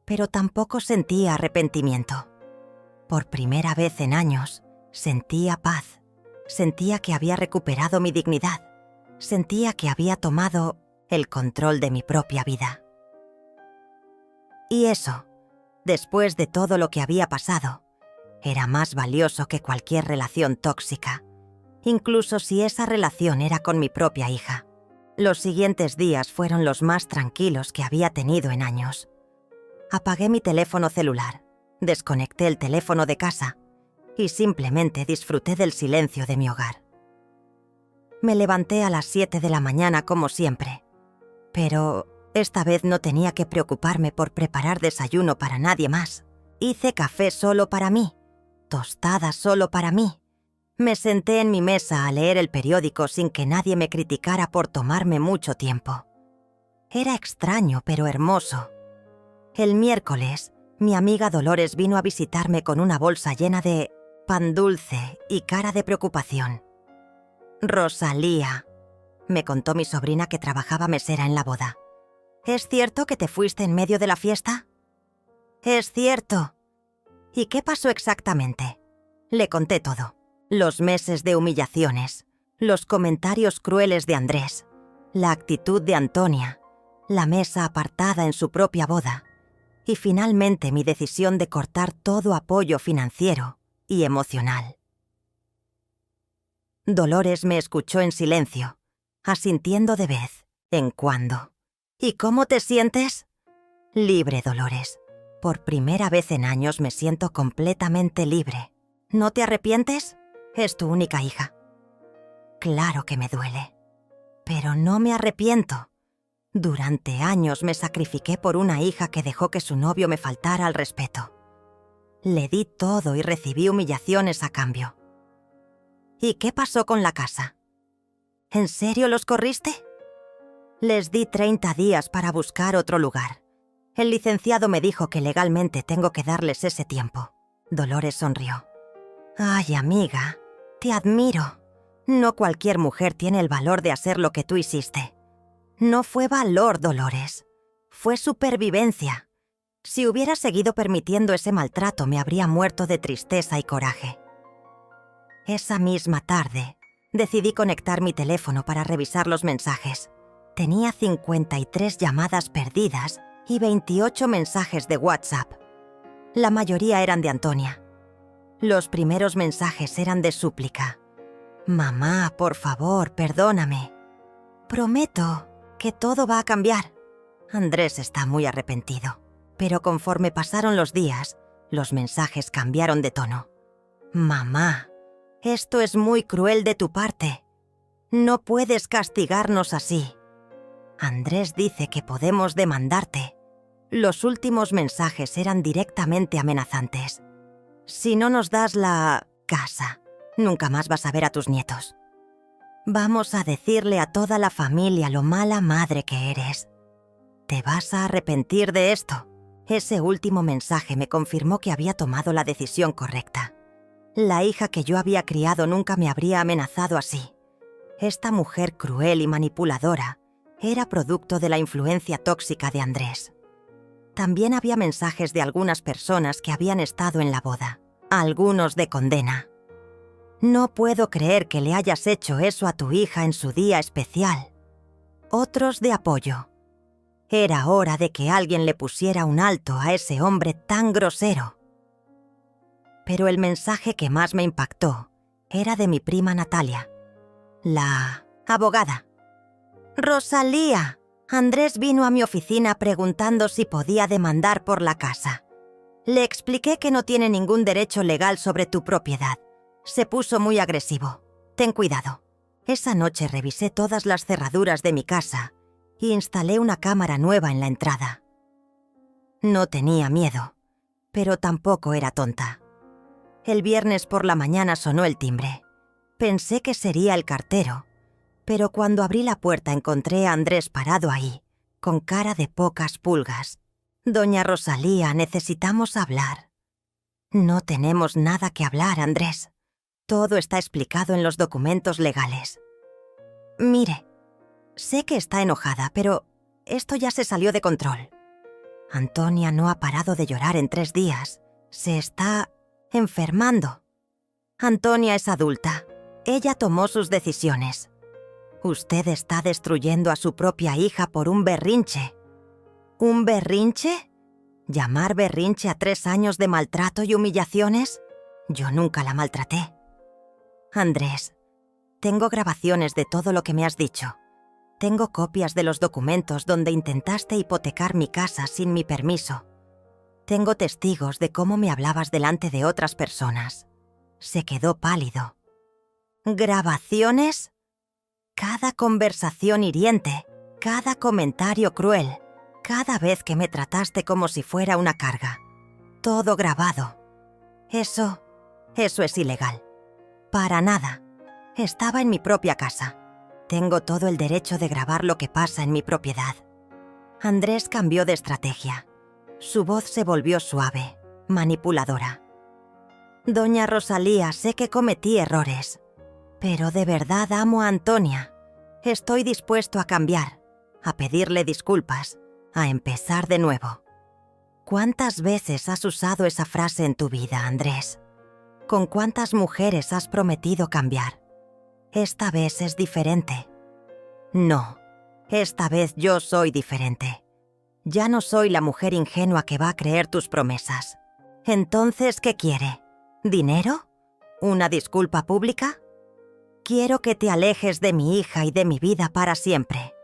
pero tampoco sentía arrepentimiento. Por primera vez en años, sentía paz. Sentía que había recuperado mi dignidad. Sentía que había tomado el control de mi propia vida. Y eso, después de todo lo que había pasado, era más valioso que cualquier relación tóxica, incluso si esa relación era con mi propia hija. Los siguientes días fueron los más tranquilos que había tenido en años. Apagué mi teléfono celular, desconecté el teléfono de casa y simplemente disfruté del silencio de mi hogar. Me levanté a las 7 de la mañana como siempre, pero esta vez no tenía que preocuparme por preparar desayuno para nadie más. Hice café solo para mí, tostadas solo para mí. Me senté en mi mesa a leer el periódico sin que nadie me criticara por tomarme mucho tiempo. Era extraño, pero hermoso. El miércoles, mi amiga Dolores vino a visitarme con una bolsa llena de pan dulce y cara de preocupación. «Rosalía», me contó mi sobrina que trabajaba mesera en la boda. «¿Es cierto que te fuiste en medio de la fiesta?» «Es cierto». «¿Y qué pasó exactamente?» Le conté todo. Los meses de humillaciones, los comentarios crueles de Andrés, la actitud de Antonia, la mesa apartada en su propia boda y finalmente mi decisión de cortar todo apoyo financiero y emocional. Dolores me escuchó en silencio, asintiendo de vez en cuando. «¿Y cómo te sientes?» «Libre, Dolores. Por primera vez en años me siento completamente libre. ¿No te arrepientes? Es tu única hija». «Claro que me duele, pero no me arrepiento. Durante años me sacrifiqué por una hija que dejó que su novio me faltara al respeto. Le di todo y recibí humillaciones a cambio». «¿Y qué pasó con la casa? ¿En serio los corriste?» «Les di 30 días para buscar otro lugar. El licenciado me dijo que legalmente tengo que darles ese tiempo». Dolores sonrió. «Ay, amiga, te admiro. No cualquier mujer tiene el valor de hacer lo que tú hiciste. No fue valor, Dolores. Fue supervivencia. Si hubiera seguido permitiendo ese maltrato, me habría muerto de tristeza y coraje». Esa misma tarde, decidí conectar mi teléfono para revisar los mensajes. Tenía 53 llamadas perdidas y 28 mensajes de WhatsApp. La mayoría eran de Antonia. Los primeros mensajes eran de súplica. «Mamá, por favor, perdóname. Prometo que todo va a cambiar». Andrés está muy arrepentido. Pero conforme pasaron los días, los mensajes cambiaron de tono. «Mamá, esto es muy cruel de tu parte. No puedes castigarnos así. Andrés dice que podemos demandarte». Los últimos mensajes eran directamente amenazantes. «Si no nos das la casa, nunca más vas a ver a tus nietos. Vamos a decirle a toda la familia lo mala madre que eres. Te vas a arrepentir de esto». Ese último mensaje me confirmó que había tomado la decisión correcta. La hija que yo había criado nunca me habría amenazado así. Esta mujer cruel y manipuladora era producto de la influencia tóxica de Andrés. También había mensajes de algunas personas que habían estado en la boda, algunos de condena. «No puedo creer que le hayas hecho eso a tu hija en su día especial». Otros de apoyo. «Era hora de que alguien le pusiera un alto a ese hombre tan grosero». Pero el mensaje que más me impactó era de mi prima Natalia, la abogada. «Rosalía, Andrés vino a mi oficina preguntando si podía demandar por la casa. Le expliqué que no tiene ningún derecho legal sobre tu propiedad. Se puso muy agresivo. Ten cuidado. Esa noche revisé todas las cerraduras de mi casa y instalé una cámara nueva en la entrada. No tenía miedo, pero tampoco era tonta. El viernes por la mañana sonó el timbre. Pensé que sería el cartero, pero cuando abrí la puerta encontré a Andrés parado ahí, con cara de pocas pulgas. «Doña Rosalía, necesitamos hablar». «No tenemos nada que hablar, Andrés. Todo está explicado en los documentos legales». «Mire, sé que está enojada, pero esto ya se salió de control. Antonia no ha parado de llorar en 3 días. Se está enfermando. Antonia es adulta. Ella tomó sus decisiones. Usted está destruyendo a su propia hija por un berrinche». ¿Un berrinche? ¿Llamar berrinche a 3 años de maltrato y humillaciones? Yo nunca la maltraté. Andrés, tengo grabaciones de todo lo que me has dicho. Tengo copias de los documentos donde intentaste hipotecar mi casa sin mi permiso. Tengo testigos de cómo me hablabas delante de otras personas. Se quedó pálido. ¿Grabaciones? Cada conversación hiriente, cada comentario cruel, cada vez que me trataste como si fuera una carga. Todo grabado. Eso es ilegal. Para nada. Estaba en mi propia casa. Tengo todo el derecho de grabar lo que pasa en mi propiedad. Andrés cambió de estrategia. Su voz se volvió suave, manipuladora. Doña Rosalía, sé que cometí errores, pero de verdad amo a Antonia. Estoy dispuesto a cambiar, a pedirle disculpas, a empezar de nuevo. ¿Cuántas veces has usado esa frase en tu vida, Andrés? ¿Con cuántas mujeres has prometido cambiar? Esta vez es diferente. No, esta vez yo soy diferente. Ya no soy la mujer ingenua que va a creer tus promesas. Entonces, ¿qué quiere? ¿Dinero? ¿Una disculpa pública? Quiero que te alejes de mi hija y de mi vida para siempre.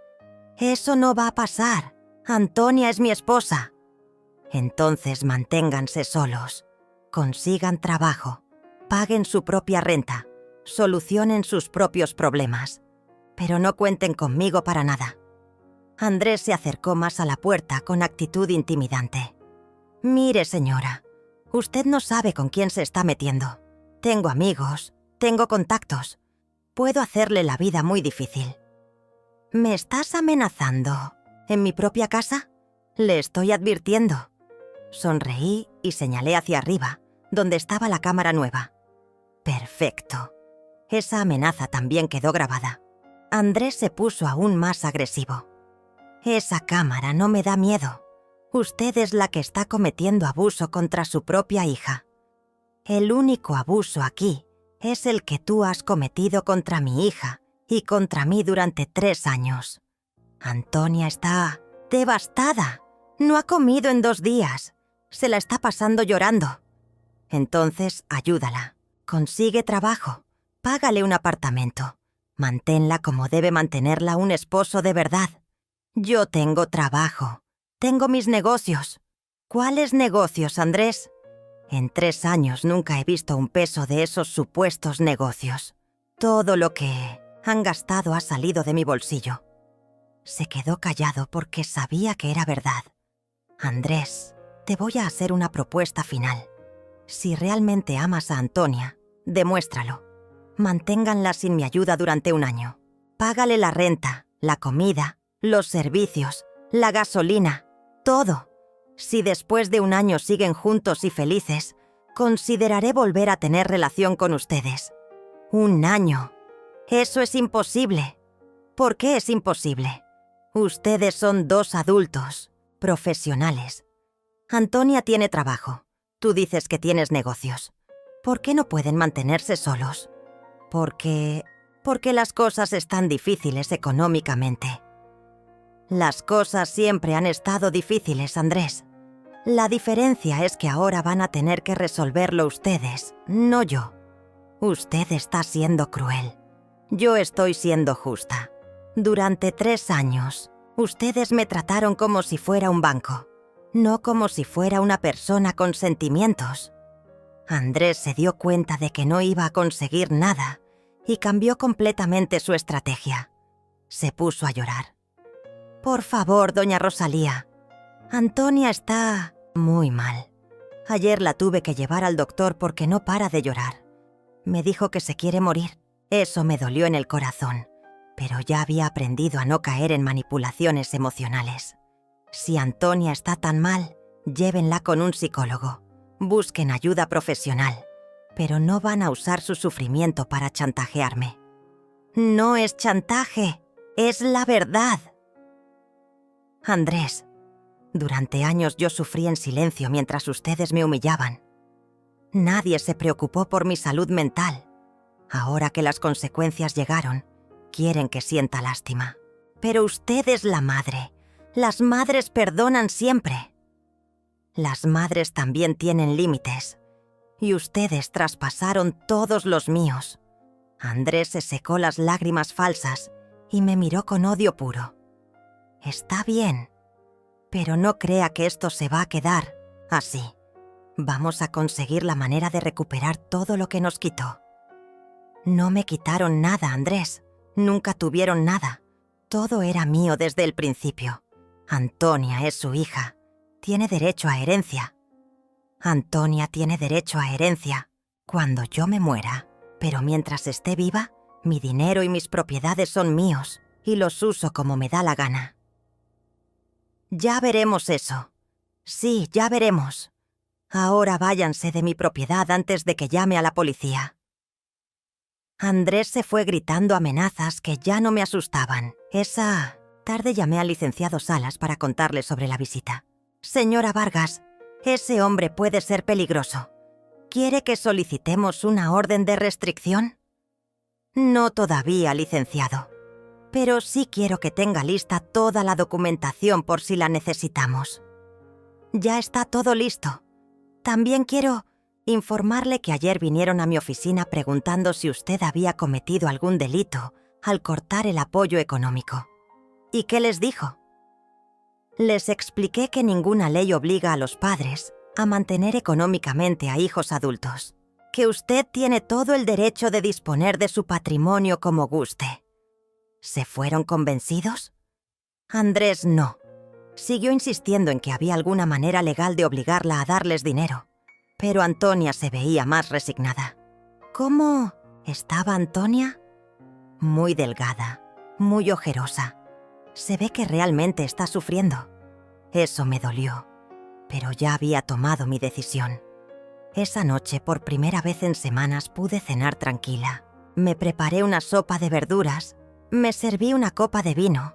Eso no va a pasar. Antonia es mi esposa. Entonces manténganse solos. Consigan trabajo. Paguen su propia renta. Solucionen sus propios problemas. Pero no cuenten conmigo para nada. Andrés se acercó más a la puerta con actitud intimidante. Mire, señora, usted no sabe con quién se está metiendo. Tengo amigos, tengo contactos. Puedo hacerle la vida muy difícil. ¿Me estás amenazando? ¿En mi propia casa? Le estoy advirtiendo. Sonreí y señalé hacia arriba, donde estaba la cámara nueva. Perfecto. Esa amenaza también quedó grabada. Andrés se puso aún más agresivo. Esa cámara no me da miedo. Usted es la que está cometiendo abuso contra su propia hija. El único abuso aquí es el que tú has cometido contra mi hija y contra mí durante 3 años. Antonia está devastada. No ha comido en 2 días. Se la está pasando llorando. Entonces, ayúdala. Consigue trabajo. Págale un apartamento. Manténla como debe mantenerla un esposo de verdad. Yo tengo trabajo. Tengo mis negocios. ¿Cuáles negocios, Andrés? En 3 años nunca he visto un peso de esos supuestos negocios. Todo lo que han gastado ha salido de mi bolsillo. Se quedó callado porque sabía que era verdad. Andrés, te voy a hacer una propuesta final. Si realmente amas a Antonia, demuéstralo. Manténganla sin mi ayuda durante 1 año. Págale la renta, la comida, los servicios, la gasolina, todo. Si después de 1 año siguen juntos y felices, consideraré volver a tener relación con ustedes. 1 año. Eso es imposible. ¿Por qué es imposible? Ustedes son 2 adultos, profesionales. Antonia tiene trabajo. Tú dices que tienes negocios. ¿Por qué no pueden mantenerse solos? Porque las cosas están difíciles económicamente. Las cosas siempre han estado difíciles, Andrés. La diferencia es que ahora van a tener que resolverlo ustedes, no yo. Usted está siendo cruel. Yo estoy siendo justa. Durante 3 años, ustedes me trataron como si fuera un banco, no como si fuera una persona con sentimientos. Andrés se dio cuenta de que no iba a conseguir nada y cambió completamente su estrategia. Se puso a llorar. Por favor, doña Rosalía. Antonia está muy mal. Ayer la tuve que llevar al doctor porque no para de llorar. Me dijo que se quiere morir. Eso me dolió en el corazón, pero ya había aprendido a no caer en manipulaciones emocionales. Si Antonia está tan mal, llévenla con un psicólogo. Busquen ayuda profesional, pero no van a usar su sufrimiento para chantajearme. No es chantaje, es la verdad. Andrés, durante años yo sufrí en silencio mientras ustedes me humillaban. Nadie se preocupó por mi salud mental. Ahora que las consecuencias llegaron, quieren que sienta lástima. Pero usted es la madre. Las madres perdonan siempre. Las madres también tienen límites. Y ustedes traspasaron todos los míos. Andrés se secó las lágrimas falsas y me miró con odio puro. Está bien, pero no crea que esto se va a quedar así. Vamos a conseguir la manera de recuperar todo lo que nos quitó. No me quitaron nada, Andrés. Nunca tuvieron nada. Todo era mío desde el principio. Antonia es su hija. Tiene derecho a herencia. Antonia tiene derecho a herencia cuando yo me muera. Pero mientras esté viva, mi dinero y mis propiedades son míos y los uso como me da la gana. Ya veremos eso. Sí, ya veremos. Ahora váyanse de mi propiedad antes de que llame a la policía. Andrés se fue gritando amenazas que ya no me asustaban. Esa tarde llamé al licenciado Salas para contarle sobre la visita. Señora Vargas, ese hombre puede ser peligroso. ¿Quiere que solicitemos una orden de restricción? No todavía, licenciado. Pero sí quiero que tenga lista toda la documentación por si la necesitamos. Ya está todo listo. También quiero informarle que ayer vinieron a mi oficina preguntando si usted había cometido algún delito al cortar el apoyo económico. ¿Y qué les dijo? Les expliqué que ninguna ley obliga a los padres a mantener económicamente a hijos adultos, que usted tiene todo el derecho de disponer de su patrimonio como guste. ¿Se fueron convencidos? Andrés no. Siguió insistiendo en que había alguna manera legal de obligarla a darles dinero, pero Antonia se veía más resignada. ¿Cómo estaba Antonia? Muy delgada, muy ojerosa. Se ve que realmente está sufriendo. Eso me dolió, pero ya había tomado mi decisión. Esa noche, por primera vez en semanas, pude cenar tranquila. Me preparé una sopa de verduras, me serví una copa de vino,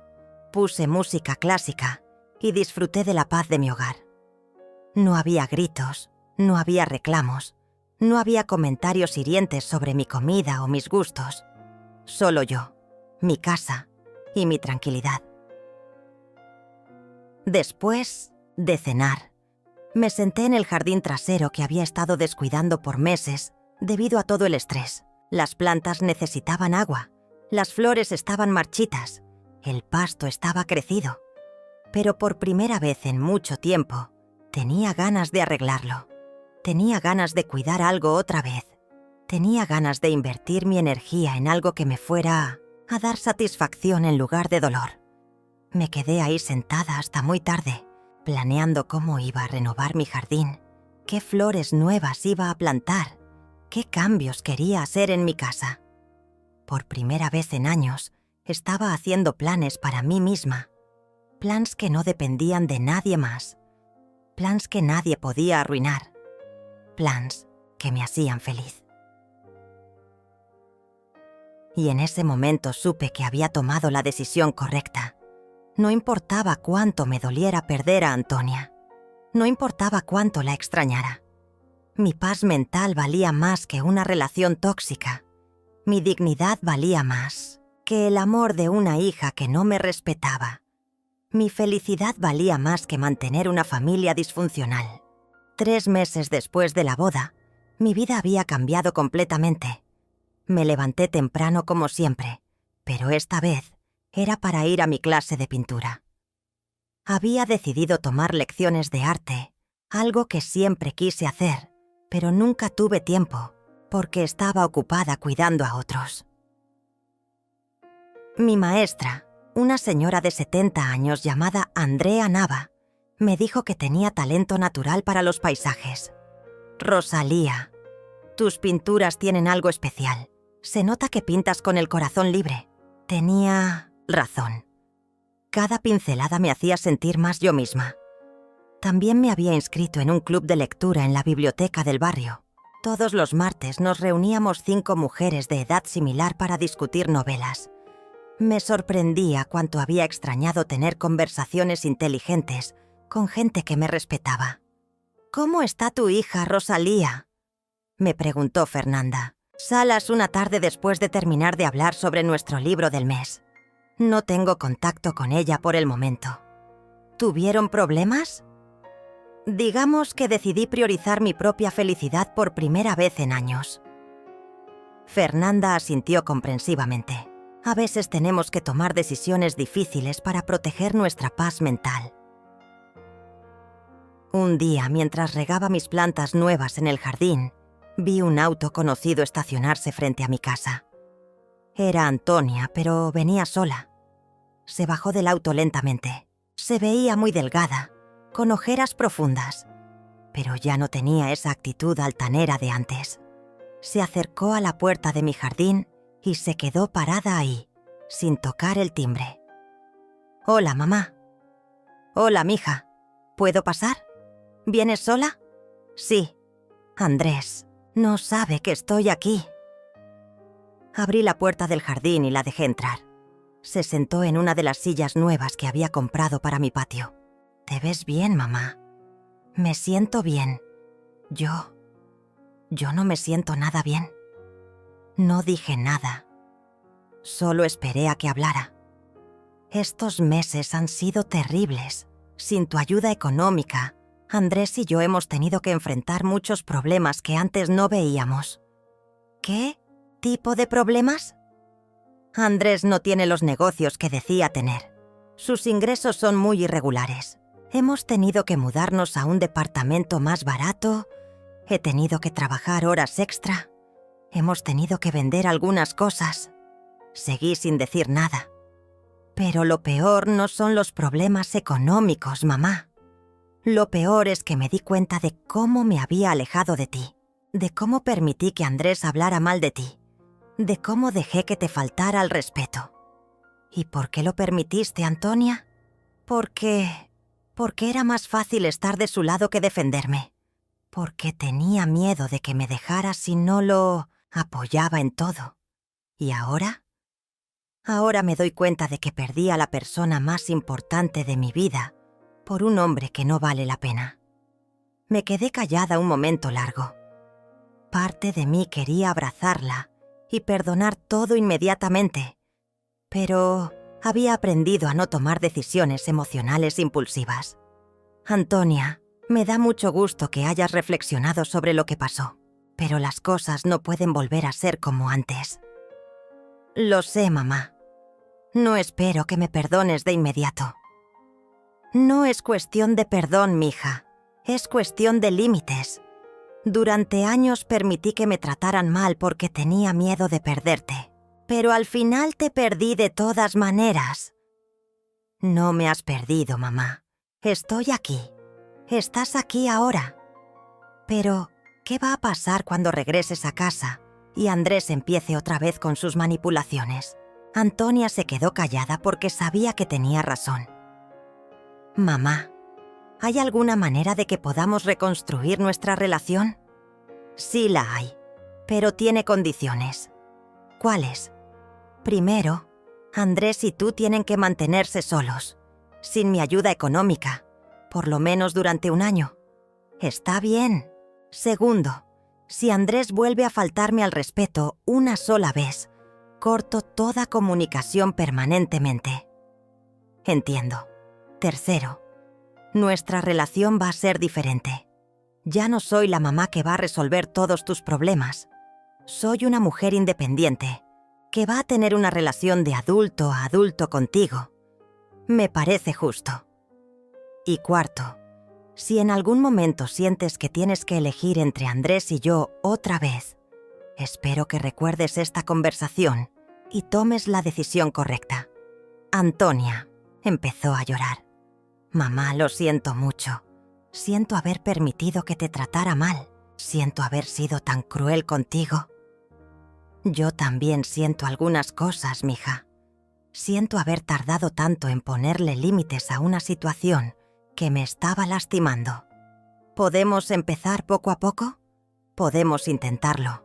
puse música clásica y disfruté de la paz de mi hogar. No había gritos, no había reclamos, no había comentarios hirientes sobre mi comida o mis gustos. Solo yo, mi casa y mi tranquilidad. Después de cenar, me senté en el jardín trasero que había estado descuidando por meses debido a todo el estrés. Las plantas necesitaban agua, las flores estaban marchitas, el pasto estaba crecido. Pero por primera vez en mucho tiempo, tenía ganas de arreglarlo. Tenía ganas de cuidar algo otra vez. Tenía ganas de invertir mi energía en algo que me fuera a dar satisfacción en lugar de dolor. Me quedé ahí sentada hasta muy tarde, planeando cómo iba a renovar mi jardín, qué flores nuevas iba a plantar, qué cambios quería hacer en mi casa. Por primera vez en años, estaba haciendo planes para mí misma. Plans que no dependían de nadie más. Plans que nadie podía arruinar. Plans que me hacían feliz. Y en ese momento supe que había tomado la decisión correcta. No importaba cuánto me doliera perder a Antonia. No importaba cuánto la extrañara. Mi paz mental valía más que una relación tóxica. Mi dignidad valía más que el amor de una hija que no me respetaba. Mi felicidad valía más que mantener una familia disfuncional. 3 meses después de la boda, mi vida había cambiado completamente. Me levanté temprano como siempre, pero esta vez era para ir a mi clase de pintura. Había decidido tomar lecciones de arte, algo que siempre quise hacer, pero nunca tuve tiempo, porque estaba ocupada cuidando a otros. Mi maestra, una señora de 70 años llamada Andrea Nava, me dijo que tenía talento natural para los paisajes. Rosalía, tus pinturas tienen algo especial. Se nota que pintas con el corazón libre. Tenía razón. Cada pincelada me hacía sentir más yo misma. También me había inscrito en un club de lectura en la biblioteca del barrio. Todos los martes nos reuníamos 5 mujeres de edad similar para discutir novelas. Me sorprendía cuánto había extrañado tener conversaciones inteligentes con gente que me respetaba. «¿Cómo está tu hija, Rosalía?», me preguntó Fernanda, Salas una tarde después de terminar de hablar sobre nuestro libro del mes. No tengo contacto con ella por el momento. ¿Tuvieron problemas? Digamos que decidí priorizar mi propia felicidad por primera vez en años. Fernanda asintió comprensivamente. A veces tenemos que tomar decisiones difíciles para proteger nuestra paz mental. Un día, mientras regaba mis plantas nuevas en el jardín, vi un auto conocido estacionarse frente a mi casa. Era Antonia, pero venía sola. Se bajó del auto lentamente. Se veía muy delgada, con ojeras profundas, pero ya no tenía esa actitud altanera de antes. Se acercó a la puerta de mi jardín y se quedó parada ahí, sin tocar el timbre. «Hola, mamá». «Hola, mija. ¿Puedo pasar? ¿Vienes sola?» «Sí. Andrés no sabe que estoy aquí». Abrí la puerta del jardín y la dejé entrar. Se sentó en una de las sillas nuevas que había comprado para mi patio. «Te ves bien, mamá». «Me siento bien. Yo no me siento nada bien». No dije nada. Solo esperé a que hablara. «Estos meses han sido terribles. Sin tu ayuda económica, Andrés y yo hemos tenido que enfrentar muchos problemas que antes no veíamos». «¿Qué tipo de problemas?» «Andrés no tiene los negocios que decía tener. Sus ingresos son muy irregulares. Hemos tenido que mudarnos a un departamento más barato. He tenido que trabajar horas extra. Hemos tenido que vender algunas cosas». Seguí sin decir nada. «Pero lo peor no son los problemas económicos, mamá. Lo peor es que me di cuenta de cómo me había alejado de ti, de cómo permití que Andrés hablara mal de ti, de cómo dejé que te faltara al respeto». «¿Y por qué lo permitiste, Antonia?» Porque era más fácil estar de su lado que defenderme. Porque tenía miedo de que me dejara si no lo apoyaba en todo. ¿Y ahora? Ahora me doy cuenta de que perdí a la persona más importante de mi vida por un hombre que no vale la pena. Me quedé callada un momento largo. Parte de mí quería abrazarla y perdonar todo inmediatamente, pero había aprendido a no tomar decisiones emocionales impulsivas. «Antonia, me da mucho gusto que hayas reflexionado sobre lo que pasó, pero las cosas no pueden volver a ser como antes». «Lo sé, mamá. No espero que me perdones de inmediato». «No es cuestión de perdón, mija. Es cuestión de límites. Durante años permití que me trataran mal porque tenía miedo de perderte. Pero al final te perdí de todas maneras». «No me has perdido, mamá. Estoy aquí. Estás aquí ahora. Pero, ¿qué va a pasar cuando regreses a casa y Andrés empiece otra vez con sus manipulaciones?» Antonia se quedó callada porque sabía que tenía razón. «Mamá, ¿hay alguna manera de que podamos reconstruir nuestra relación?» «Sí la hay, pero tiene condiciones». «¿Cuáles?» «Primero, Andrés y tú tienen que mantenerse solos, sin mi ayuda económica, por lo menos durante un año». «Está bien». «Segundo, si Andrés vuelve a faltarme al respeto una sola vez, corto toda comunicación permanentemente». «Entiendo». «Tercero, nuestra relación va a ser diferente. Ya no soy la mamá que va a resolver todos tus problemas. Soy una mujer independiente, que va a tener una relación de adulto a adulto contigo. Me parece justo». Y cuarto, si en algún momento sientes que tienes que elegir entre Andrés y yo otra vez, espero que recuerdes esta conversación y tomes la decisión correcta». Antonia empezó a llorar. «Mamá, lo siento mucho. Siento haber permitido que te tratara mal. Siento haber sido tan cruel contigo. Yo también siento algunas cosas, mija. Siento haber tardado tanto en ponerle límites a una situación que me estaba lastimando. ¿Podemos empezar poco a poco? Podemos intentarlo.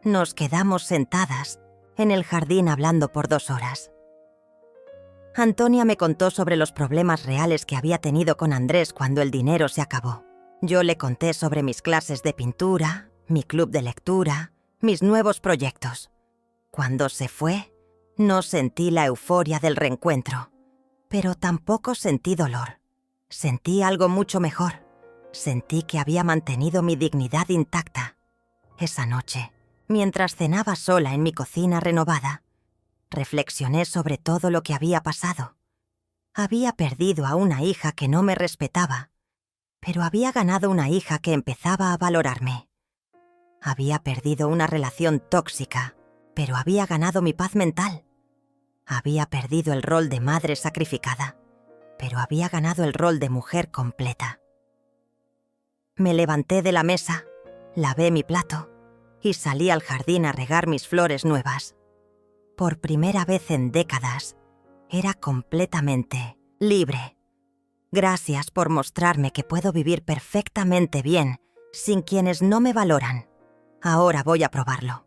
Nos quedamos sentadas en el jardín hablando por 2 horas. Antonia me contó sobre los problemas reales que había tenido con Andrés cuando el dinero se acabó. Yo le conté sobre mis clases de pintura, mi club de lectura, mis nuevos proyectos. Cuando se fue, no sentí la euforia del reencuentro, pero tampoco sentí dolor. Sentí algo mucho mejor. Sentí que había mantenido mi dignidad intacta. Esa noche, mientras cenaba sola en mi cocina renovada, reflexioné sobre todo lo que había pasado. Había perdido a una hija que no me respetaba, pero había ganado una hija que empezaba a valorarme. Había perdido una relación tóxica, pero había ganado mi paz mental. Había perdido el rol de madre sacrificada, pero había ganado el rol de mujer completa. Me levanté de la mesa, lavé mi plato y salí al jardín a regar mis flores nuevas. Por primera vez en décadas, era completamente libre. Gracias por mostrarme que puedo vivir perfectamente bien sin quienes no me valoran. Ahora voy a probarlo.